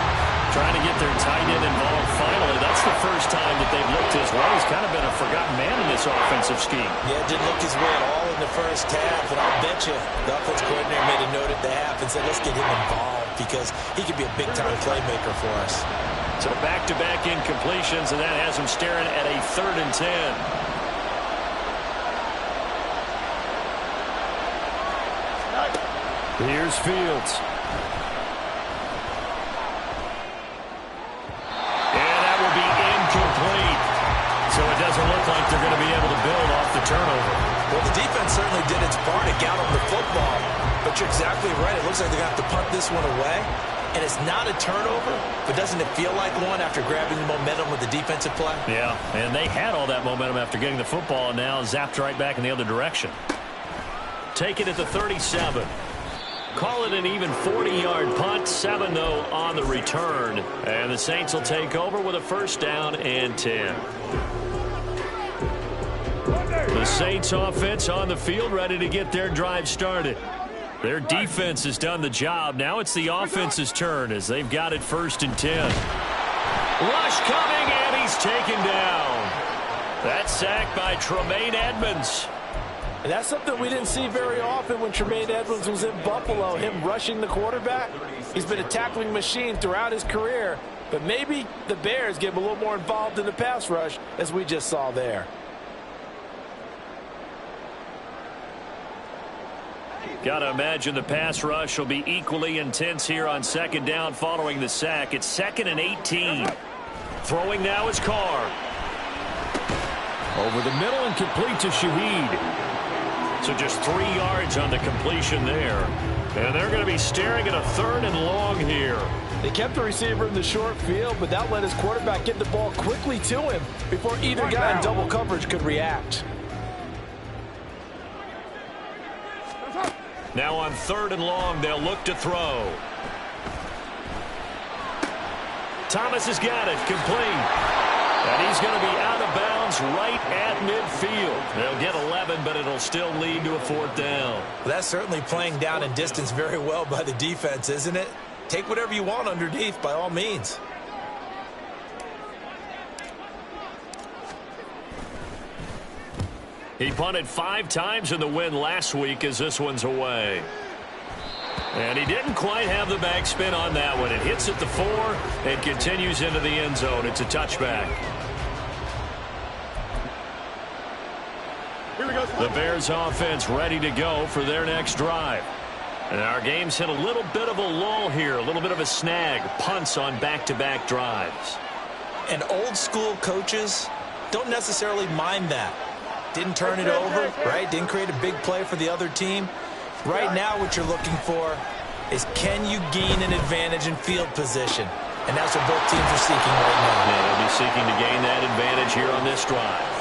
Trying to get their tight end involved finally. That's the first time that they've looked his way. He's kind of been a forgotten man in this offensive scheme. Yeah, didn't look his way at all in the first half. And I'll bet you the offense coordinator made a note at the half and said, let's get him involved because he could be a big-time playmaker for us. So back-to-back incompletions, and that has him staring at a 3rd and 10. Here's Fields. like they're going to be able to build off the turnover. Well, the defense certainly did its part to get them the football, but you're exactly right. It looks like they're going to have to punt this one away, and it's not a turnover, but doesn't it feel like one after grabbing the momentum with the defensive play? Yeah, and they had all that momentum after getting the football, and now zapped right back in the other direction. Take it at the 37. Call it an even 40-yard punt, 7 though on the return, and the Saints will take over with a first down and 10. The Saints offense on the field, ready to get their drive started. Their defense has done the job. Now it's the offense's turn as they've got it 1st and 10. Rush coming, and he's taken down. That's sacked by Tremaine Edmonds. And that's something we didn't see very often when Tremaine Edmonds was in Buffalo, him rushing the quarterback. He's been a tackling machine throughout his career, but maybe the Bears get him a little more involved in the pass rush, as we just saw there. Got to imagine the pass rush will be equally intense here on 2nd down following the sack. It's 2nd and 18. Throwing now is Carr. Over the middle and complete to Shaheed. So just 3 yards on the completion there. And they're going to be staring at a 3rd and long here. They kept the receiver in the short field, but that let his quarterback get the ball quickly to him before either guy in double coverage could react. Now on 3rd and long, they'll look to throw. Thomas has got it, complete. And he's going to be out of bounds right at midfield. They'll get 11, but it'll still lead to a 4th down. Well, that's certainly playing down in distance very well by the defense, isn't it? Take whatever you want underneath by all means. He punted 5 times in the win last week as this one's away. And he didn't quite have the backspin on that one. It hits at the 4 and continues into the end zone. It's a touchback. The Bears offense ready to go for their next drive. And our game's hit a little bit of a lull here, a little bit of a snag. Punts on back-to-back drives. And old school coaches don't necessarily mind that. Didn't turn it over, right? Didn't create a big play for the other team. Right now what you're looking for is, can you gain an advantage in field position? And that's what both teams are seeking right now. Yeah, they'll be seeking to gain that advantage here on this drive.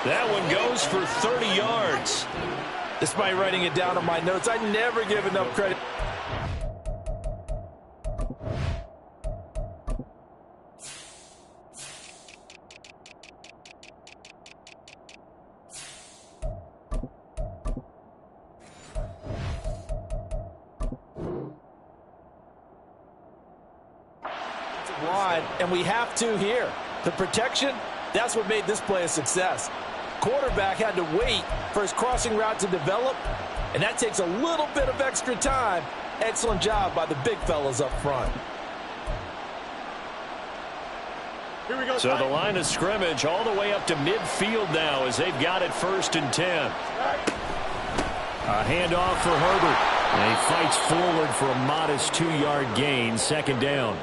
That one goes for 30 yards. Despite writing it down on my notes, I never give enough credit. And we have to here. The protection, that's what made this play a success. Quarterback had to wait for his crossing route to develop, and that takes a little bit of extra time. Excellent job by the big fellas up front. Here we go. So the line of scrimmage all the way up to midfield now as they've got it 1st and 10. A handoff for Herbert. And he fights forward for a modest 2-yard gain, 2nd down.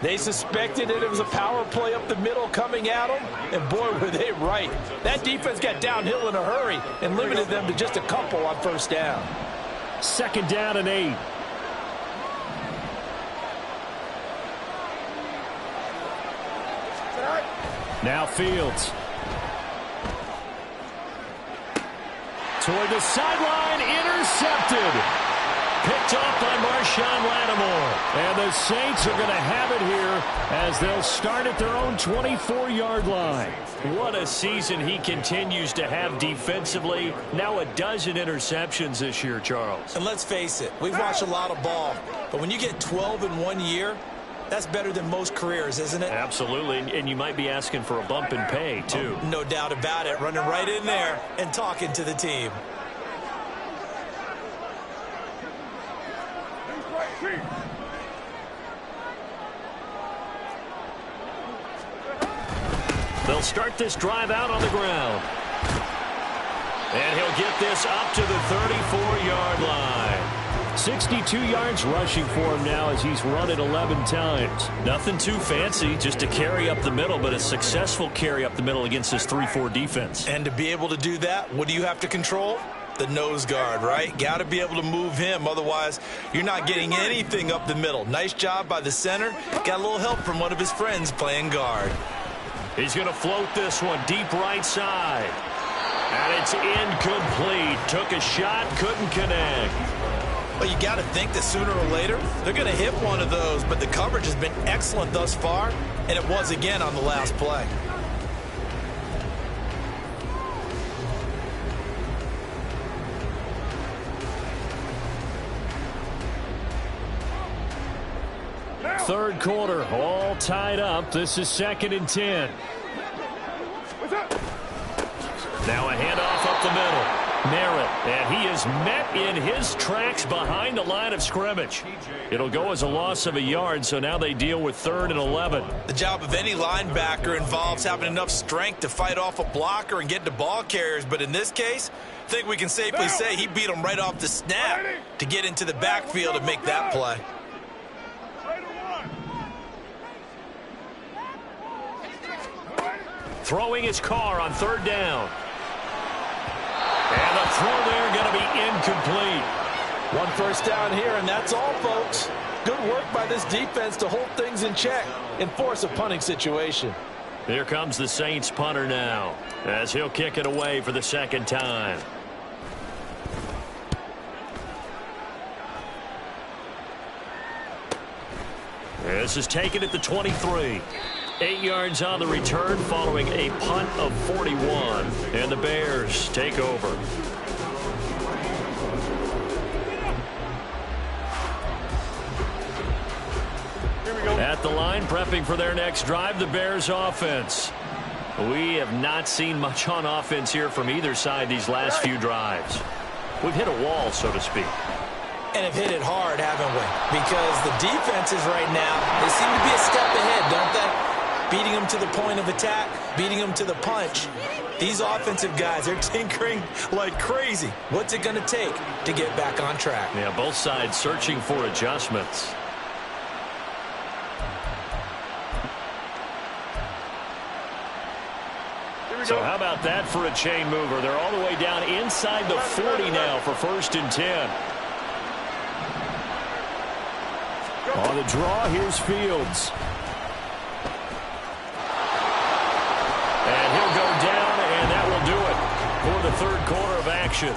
They suspected it was a power play up the middle coming at them, and boy, were they right. That defense got downhill in a hurry and limited them to just a couple on 1st down. 2nd down and 8. Now Fields. Toward the sideline, intercepted. Picked off by Marshawn Lattimore. And the Saints are going to have it here as they'll start at their own 24-yard line. What a season he continues to have defensively. Now a dozen interceptions this year, Charles. And let's face it, we've watched a lot of ball. But when you get 12 in 1 year, that's better than most careers, isn't it? Absolutely. And you might be asking for a bump in pay, too. Oh, no doubt about it. Running right in there and talking to the team. They'll start this drive out on the ground. And he'll get this up to the 34-yard line. 62 yards rushing for him now as he's run it 11 times. Nothing too fancy, just a carry up the middle, but a successful carry up the middle against this 3-4 defense. And to be able to do that, what do you have to control? The nose guard, right? Got to be able to move him. Otherwise, you're not getting anything up the middle. Nice job by the center. Got a little help from one of his friends playing guard. He's going to float this one deep right side. And it's incomplete. Took a shot, couldn't connect. Well, you got to think that sooner or later, they're going to hit one of those. But the coverage has been excellent thus far, and it was again on the last play. Third quarter, all tied up. This is 2nd and 10. Now a handoff up the middle. Merritt, and he is met in his tracks behind the line of scrimmage. It'll go as a loss of a yard, so now they deal with 3rd and 11. The job of any linebacker involves having enough strength to fight off a blocker and get to ball carriers, but in this case, I think we can safely say he beat him right off the snap to get into the backfield and make that play. Throwing his car on 3rd down. And the throw there going to be incomplete. 1 first down here, and that's all, folks. Good work by this defense to hold things in check and force a punting situation. Here comes the Saints punter now, as he'll kick it away for the 2nd time. This is taken at the 23. 8 yards on the return following a punt of 41. And the Bears take over. At the line, prepping for their next drive, the Bears offense. We have not seen much on offense here from either side these last few drives. We've hit a wall, so to speak. And have hit it hard, haven't we? Because the defenses right now, they seem to be a step ahead, don't they? Beating them to the point of attack, beating them to the punch. These offensive guys, they're tinkering like crazy. What's it going to take to get back on track? Yeah, both sides searching for adjustments. So how about that for a chain mover? They're all the way down inside the 40 now for 1st and 10. On the draw, here's Fields. And he'll go down, and that will do it for the 3rd quarter of action.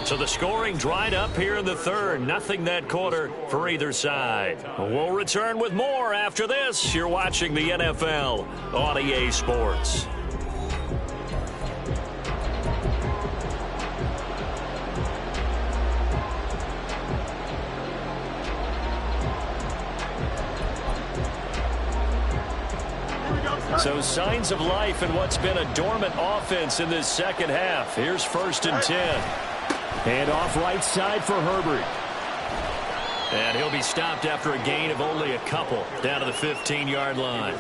So the scoring dried up here in the 3rd. Nothing that quarter for either side. We'll return with more after this. You're watching the NFL on EA Sports. So signs of life in what's been a dormant offense in this 2nd half. Here's 1st and 10. And off right side for Herbert. And he'll be stopped after a gain of only a couple down to the 15-yard line.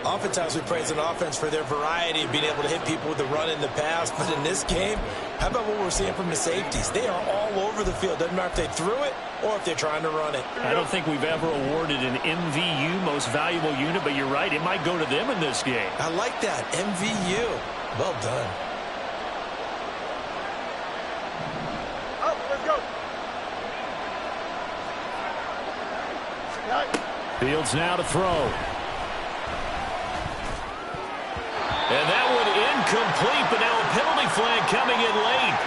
Oftentimes we praise an offense for their variety of being able to hit people with the run in the pass. But in this game, how about what we're seeing from the safeties? They are all over the field. Doesn't matter if they threw it or if they're trying to run it. I don't think we've ever awarded an MVU, most valuable unit, but you're right. It might go to them in this game. I like that. MVU. Well done. Fields now to throw. And that one incomplete, but now a penalty flag coming in late.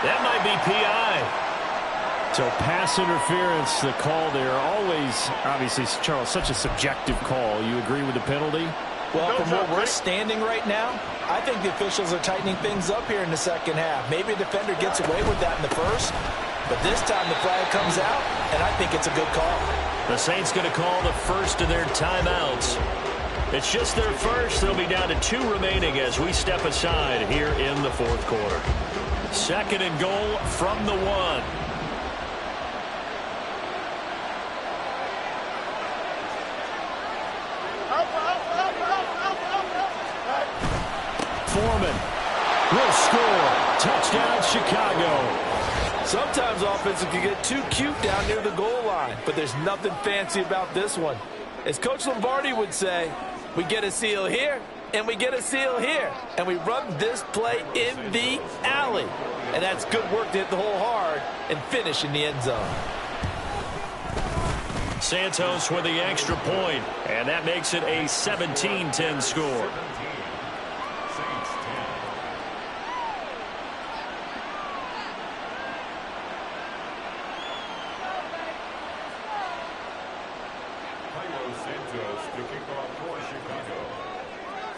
That might be PI. So pass interference, the call there. Always, obviously, Charles, such a subjective call. You agree with the penalty? Well, from where we're standing right now, I think the officials are tightening things up here in the 2nd half. Maybe a defender gets away with that in the 1st, but this time the flag comes out, and I think it's a good call. The Saints going to call the first of their timeouts. It's just their first. They'll be down to 2 remaining as we step aside here in the 4th quarter. 2nd and goal from the 1. Foreman will score. Touchdown, Chicago. Sometimes offenses can get too cute down near the goal line, but there's nothing fancy about this one. As Coach Lombardi would say, we get a seal here, and we get a seal here, and we run this play in the alley. And that's good work to hit the hole hard and finish in the end zone. Santos with the extra point, and that makes it a 17-10 score.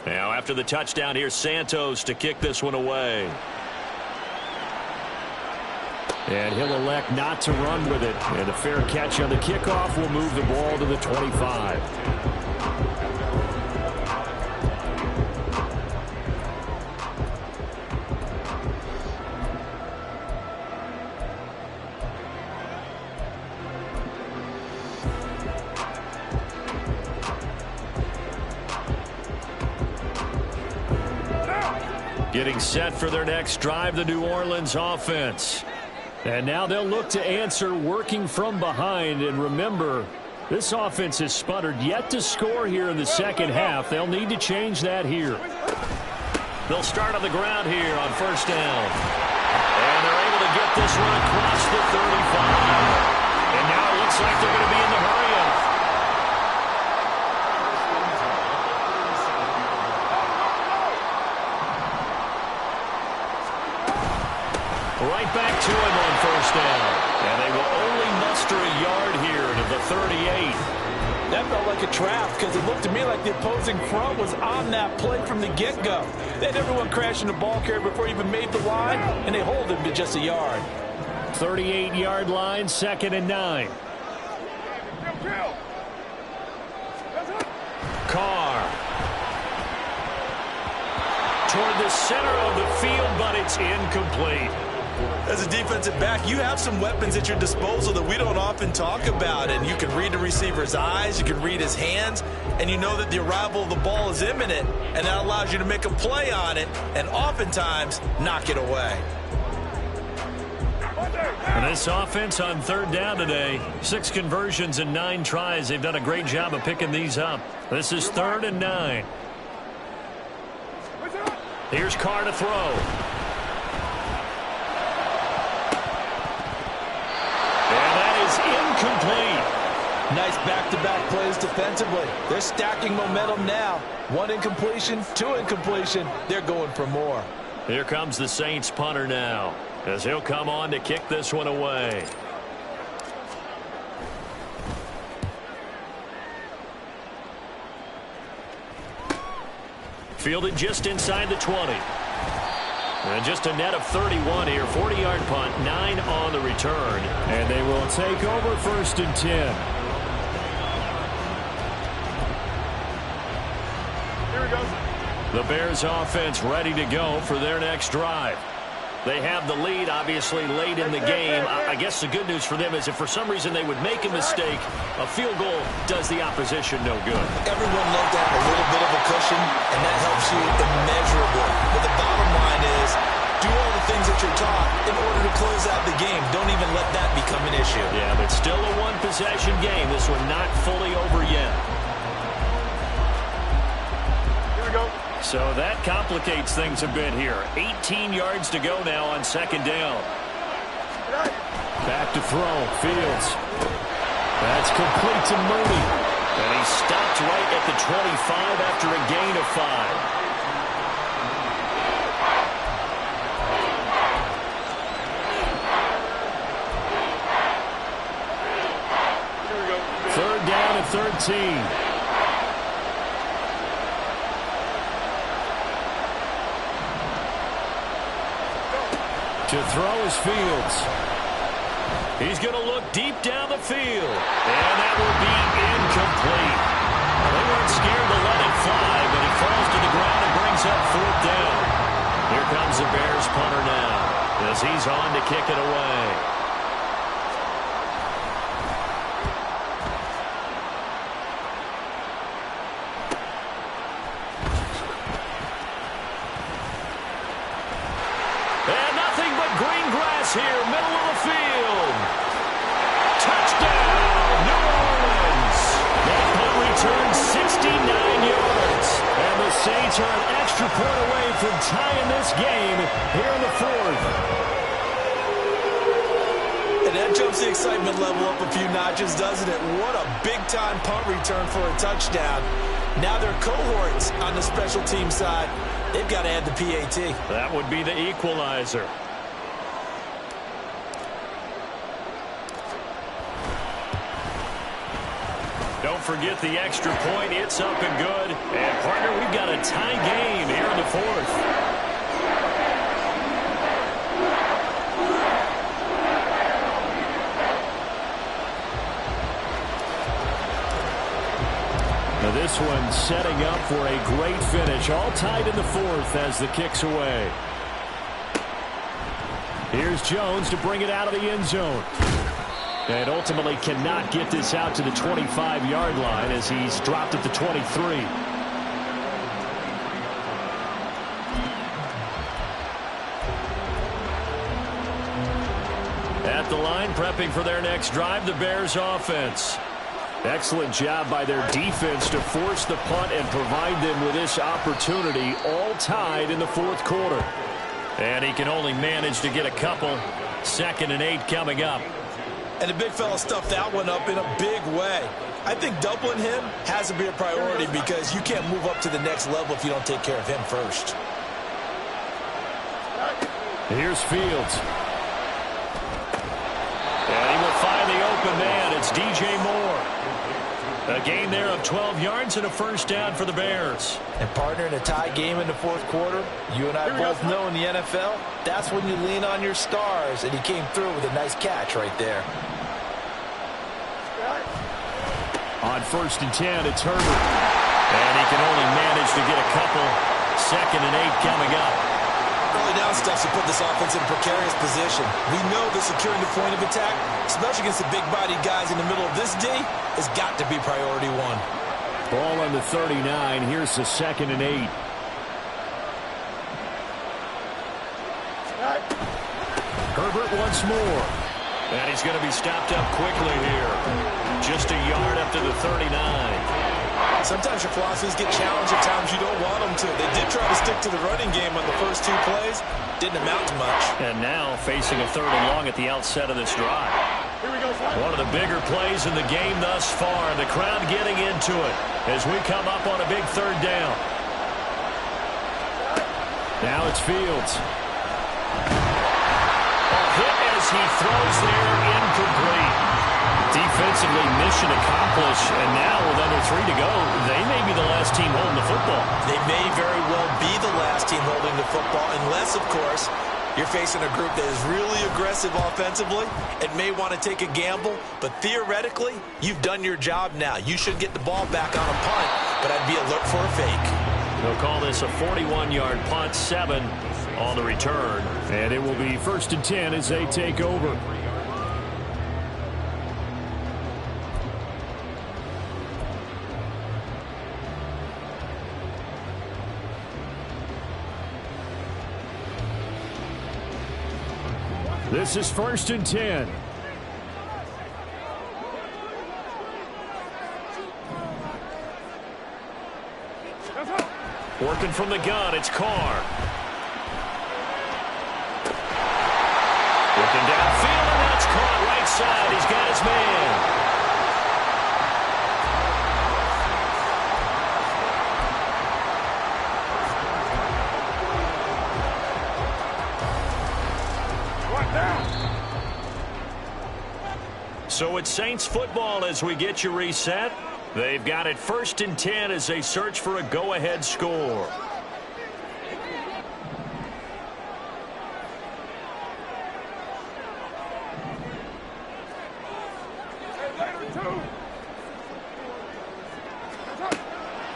Now, after the touchdown, here's Santos to kick this one away. And he'll elect not to run with it. And a fair catch on the kickoff will move the ball to the 25. Getting set for their next drive, the New Orleans offense. And now they'll look to answer working from behind. And remember, this offense has sputtered yet to score here in the second half. They'll need to change that here. They'll start on the ground here on first down. And they're able to get this one across the 35. And now it looks like they're going to be in the hurry-up. Right back to him on first down. And they will only muster a yard here to the 38. That felt like a trap because it looked to me like the opposing front was on that play from the get-go. They had everyone crashing the ball carrier before he even made the line, and they hold him to just a yard. 38-yard line, 2nd and 9. Carr. Toward the center of the field, but it's incomplete. As a defensive back, you have some weapons at your disposal that we don't often talk about. And you can read the receiver's eyes, you can read his hands, and you know that the arrival of the ball is imminent, and that allows you to make a play on it and oftentimes knock it away. And this offense on third down today, 6 conversions and 9 tries. They've done a great job of picking these up. This is 3rd and 9. Here's Carr to throw. Incomplete. Nice back-to-back plays defensively. They're stacking momentum now. 1 incompletion, 2 incompletion. They're going for more. Here comes the Saints punter now, as he'll come on to kick this one away. Fielded just inside the 20. And just a net of 31 here. 40-yard punt, 9 on the return. And they will take over 1st and 10. Here we go. The Bears offense ready to go for their next drive. They have the lead, obviously, late in the game. I guess the good news for them is if for some reason they would make a mistake, a field goal does the opposition no good. Everyone loves to have a little bit of a cushion, and that helps you immeasurably. But the bottom line is, do all the things that you're taught in order to close out the game. Don't even let that become an issue. Yeah, but still a one-possession game. This one not fully over yet. Here we go. So that complicates things a bit here. 18 yards to go now on 2nd down. Back to throw. Fields. That's complete to Mooney. And he stopped right at the 25 after a gain of 5. Here we go. 3rd down and 13. To throw is Fields. He's going to look deep down the field. And that will be incomplete. They weren't scared to let it fly, but he falls to the ground and brings up 4th down. Here comes the Bears punter now, as he's on to kick it away. here, middle of the field. Touchdown, New Orleans. That punt return 69 yards. And the Saints are an extra point away from tying this game here in the fourth. And that jumps the excitement level up a few notches, doesn't it? What a big-time punt return for a touchdown. Now their cohorts on the special team side, they've got to add the PAT. That would be the equalizer. Don't forget the extra point. It's up and good. And, partner, we've got a tie game here in the fourth. Now this one setting up for a great finish. All tied in the fourth as the kick's away. Here's Jones to bring it out of the end zone. And ultimately cannot get this out to the 25-yard line as he's dropped at the 23. At the line, prepping for their next drive, the Bears offense. Excellent job by their defense to force the punt and provide them with this opportunity, all tied in the fourth quarter. And he can only manage to get a couple. 2nd and 8 coming up. And the big fella stuffed that one up in a big way. I think doubling him has to be a priority because you can't move up to the next level if you don't take care of him first. Here's Fields. And he will find the open man. It's DJ Moore. A gain there of 12 yards and a first down for the Bears. And partner, in a tie game in the fourth quarter, you and I both know in the NFL, that's when you lean on your stars, and he came through with a nice catch right there. On 1st and 10, it's Herbert. And he can only manage to get a couple. 2nd and 8 coming up. Early down stuff to put this offense in a precarious position. We know that securing the point of attack, especially against the big-bodied guys in the middle of this D, has got to be priority one. Ball on the 39. Here's the 2nd and 8. Herbert once more. And he's going to be stopped up quickly here. Just a yard up to the 39. Sometimes your philosophies get challenged at times you don't want them to. They did try to stick to the running game on the first 2 plays. Didn't amount to much. And now facing a 3rd and long at the outset of this drive. One of the bigger plays in the game thus far. And the crowd getting into it as we come up on a big 3rd down. Now it's Fields. A hit as he throws there, incomplete. Defensively, mission accomplished, and now with under 3 to go, they may be the last team holding the football. They may very well be the last team holding the football, unless, of course, you're facing a group that is really aggressive offensively and may want to take a gamble, but theoretically, you've done your job now. You should get the ball back on a punt, but I'd be alert for a fake. They'll call this a 41-yard punt, 7 on the return, and it will be 1st and 10 as they take over. This is 1st and 10. Working from the gun, it's Carr. Looking downfield, and that's caught right side. He's got his man. So it's Saints football as we get you reset. They've got it 1st and 10 as they search for a go-ahead score.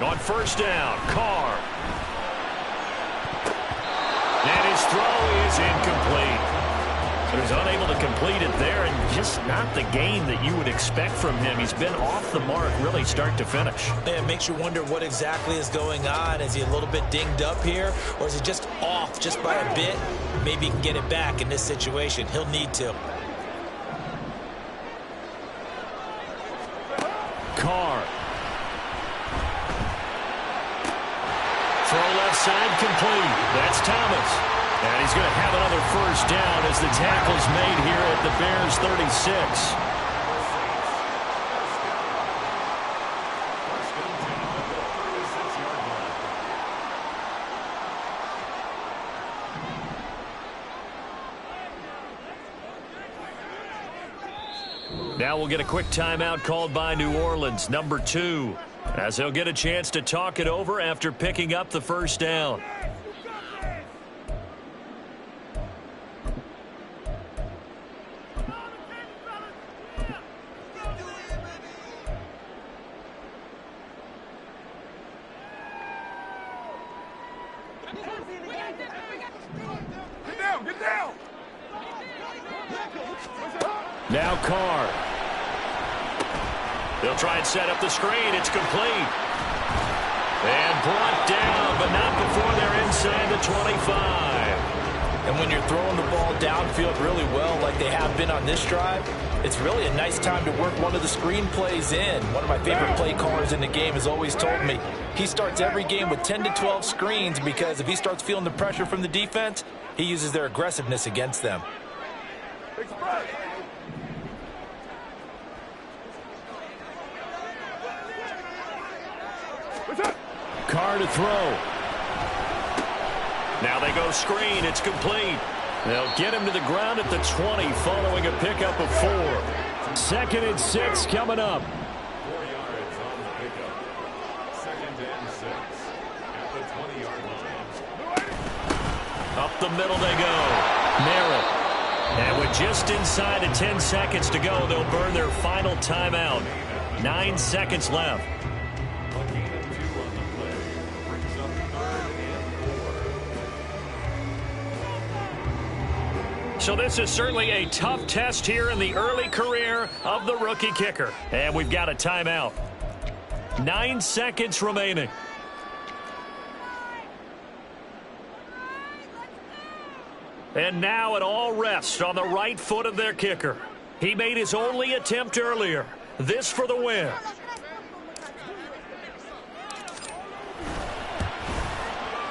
On 1st down, Carr. And his throw is incomplete. But he's unable to complete it there, and just not the game that you would expect from him. He's been off the mark really start to finish. It makes you wonder what exactly is going on. Is he a little bit dinged up here, or is he just off just by a bit? Maybe he can get it back in this situation. He'll need to. Carr. Throw left side complete. That's Thomas. And he's going to have another first down as the tackle's made here at the Bears 36. Now we'll get a quick timeout called by New Orleans, number 2, as he'll get a chance to talk it over after picking up the first down. Get down! Now Carr. They'll try and set up the screen. It's complete. And brought down, but not before they're inside the 25. And when you're throwing the ball downfield really well like they have been on this drive, it's really a nice time to work one of the screen plays in. One of my favorite play callers in the game has always told me he starts every game with 10 to 12 screens because if he starts feeling the pressure from the defense, he uses their aggressiveness against them. Carr to throw. Now they go screen. It's complete. They'll get him to the ground at the 20 following a pickup of 4. 2nd and 6 coming up. 4 yards on the pickup. 2nd and 6 at the 20-yard line. Up the middle they go. Merritt. And with just inside of 10 seconds to go, they'll burn their final timeout. 9 seconds left. So this is certainly a tough test here in the early career of the rookie kicker. And we've got a timeout. 9 seconds remaining. And now it all rests on the right foot of their kicker. He made his only attempt earlier. This for the win.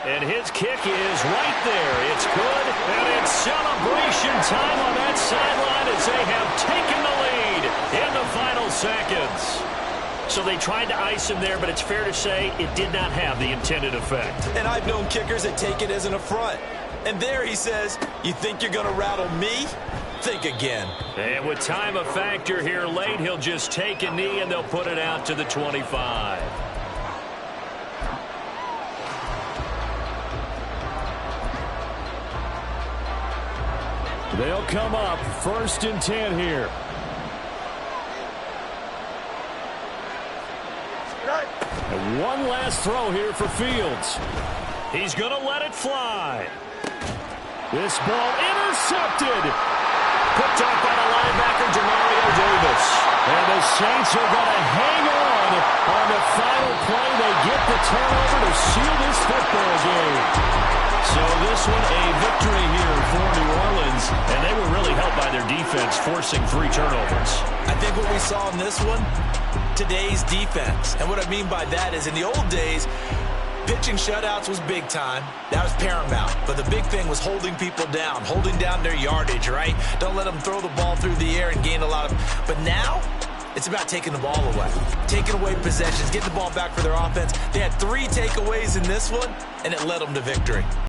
And his kick is right there. It's good, and it's celebration time on that sideline as they have taken the lead in the final seconds. So they tried to ice him there, but it's fair to say it did not have the intended effect. And I've known kickers that take it as an affront. And there he says, you think you're going to rattle me? Think again. And with time a factor here late, he'll just take a knee, and they'll put it out to the 25. They'll come up 1st and 10 here. And one last throw here for Fields. He's going to let it fly. This ball intercepted. Picked up by the linebacker, Demario Davis. And the Saints are going to hang on the final play. They get the turnover to seal this football game. So this one a victory here for New Orleans, and they were really helped by their defense, forcing 3 turnovers. I think what we saw in this one, today's defense. And what I mean by that is in the old days, pitching shutouts was big time. That was paramount. But the big thing was holding people down, holding down their yardage, right? Don't let them throw the ball through the air and gain a lot of... But now, it's about taking the ball away. Taking away possessions, getting the ball back for their offense. They had 3 takeaways in this one, and it led them to victory.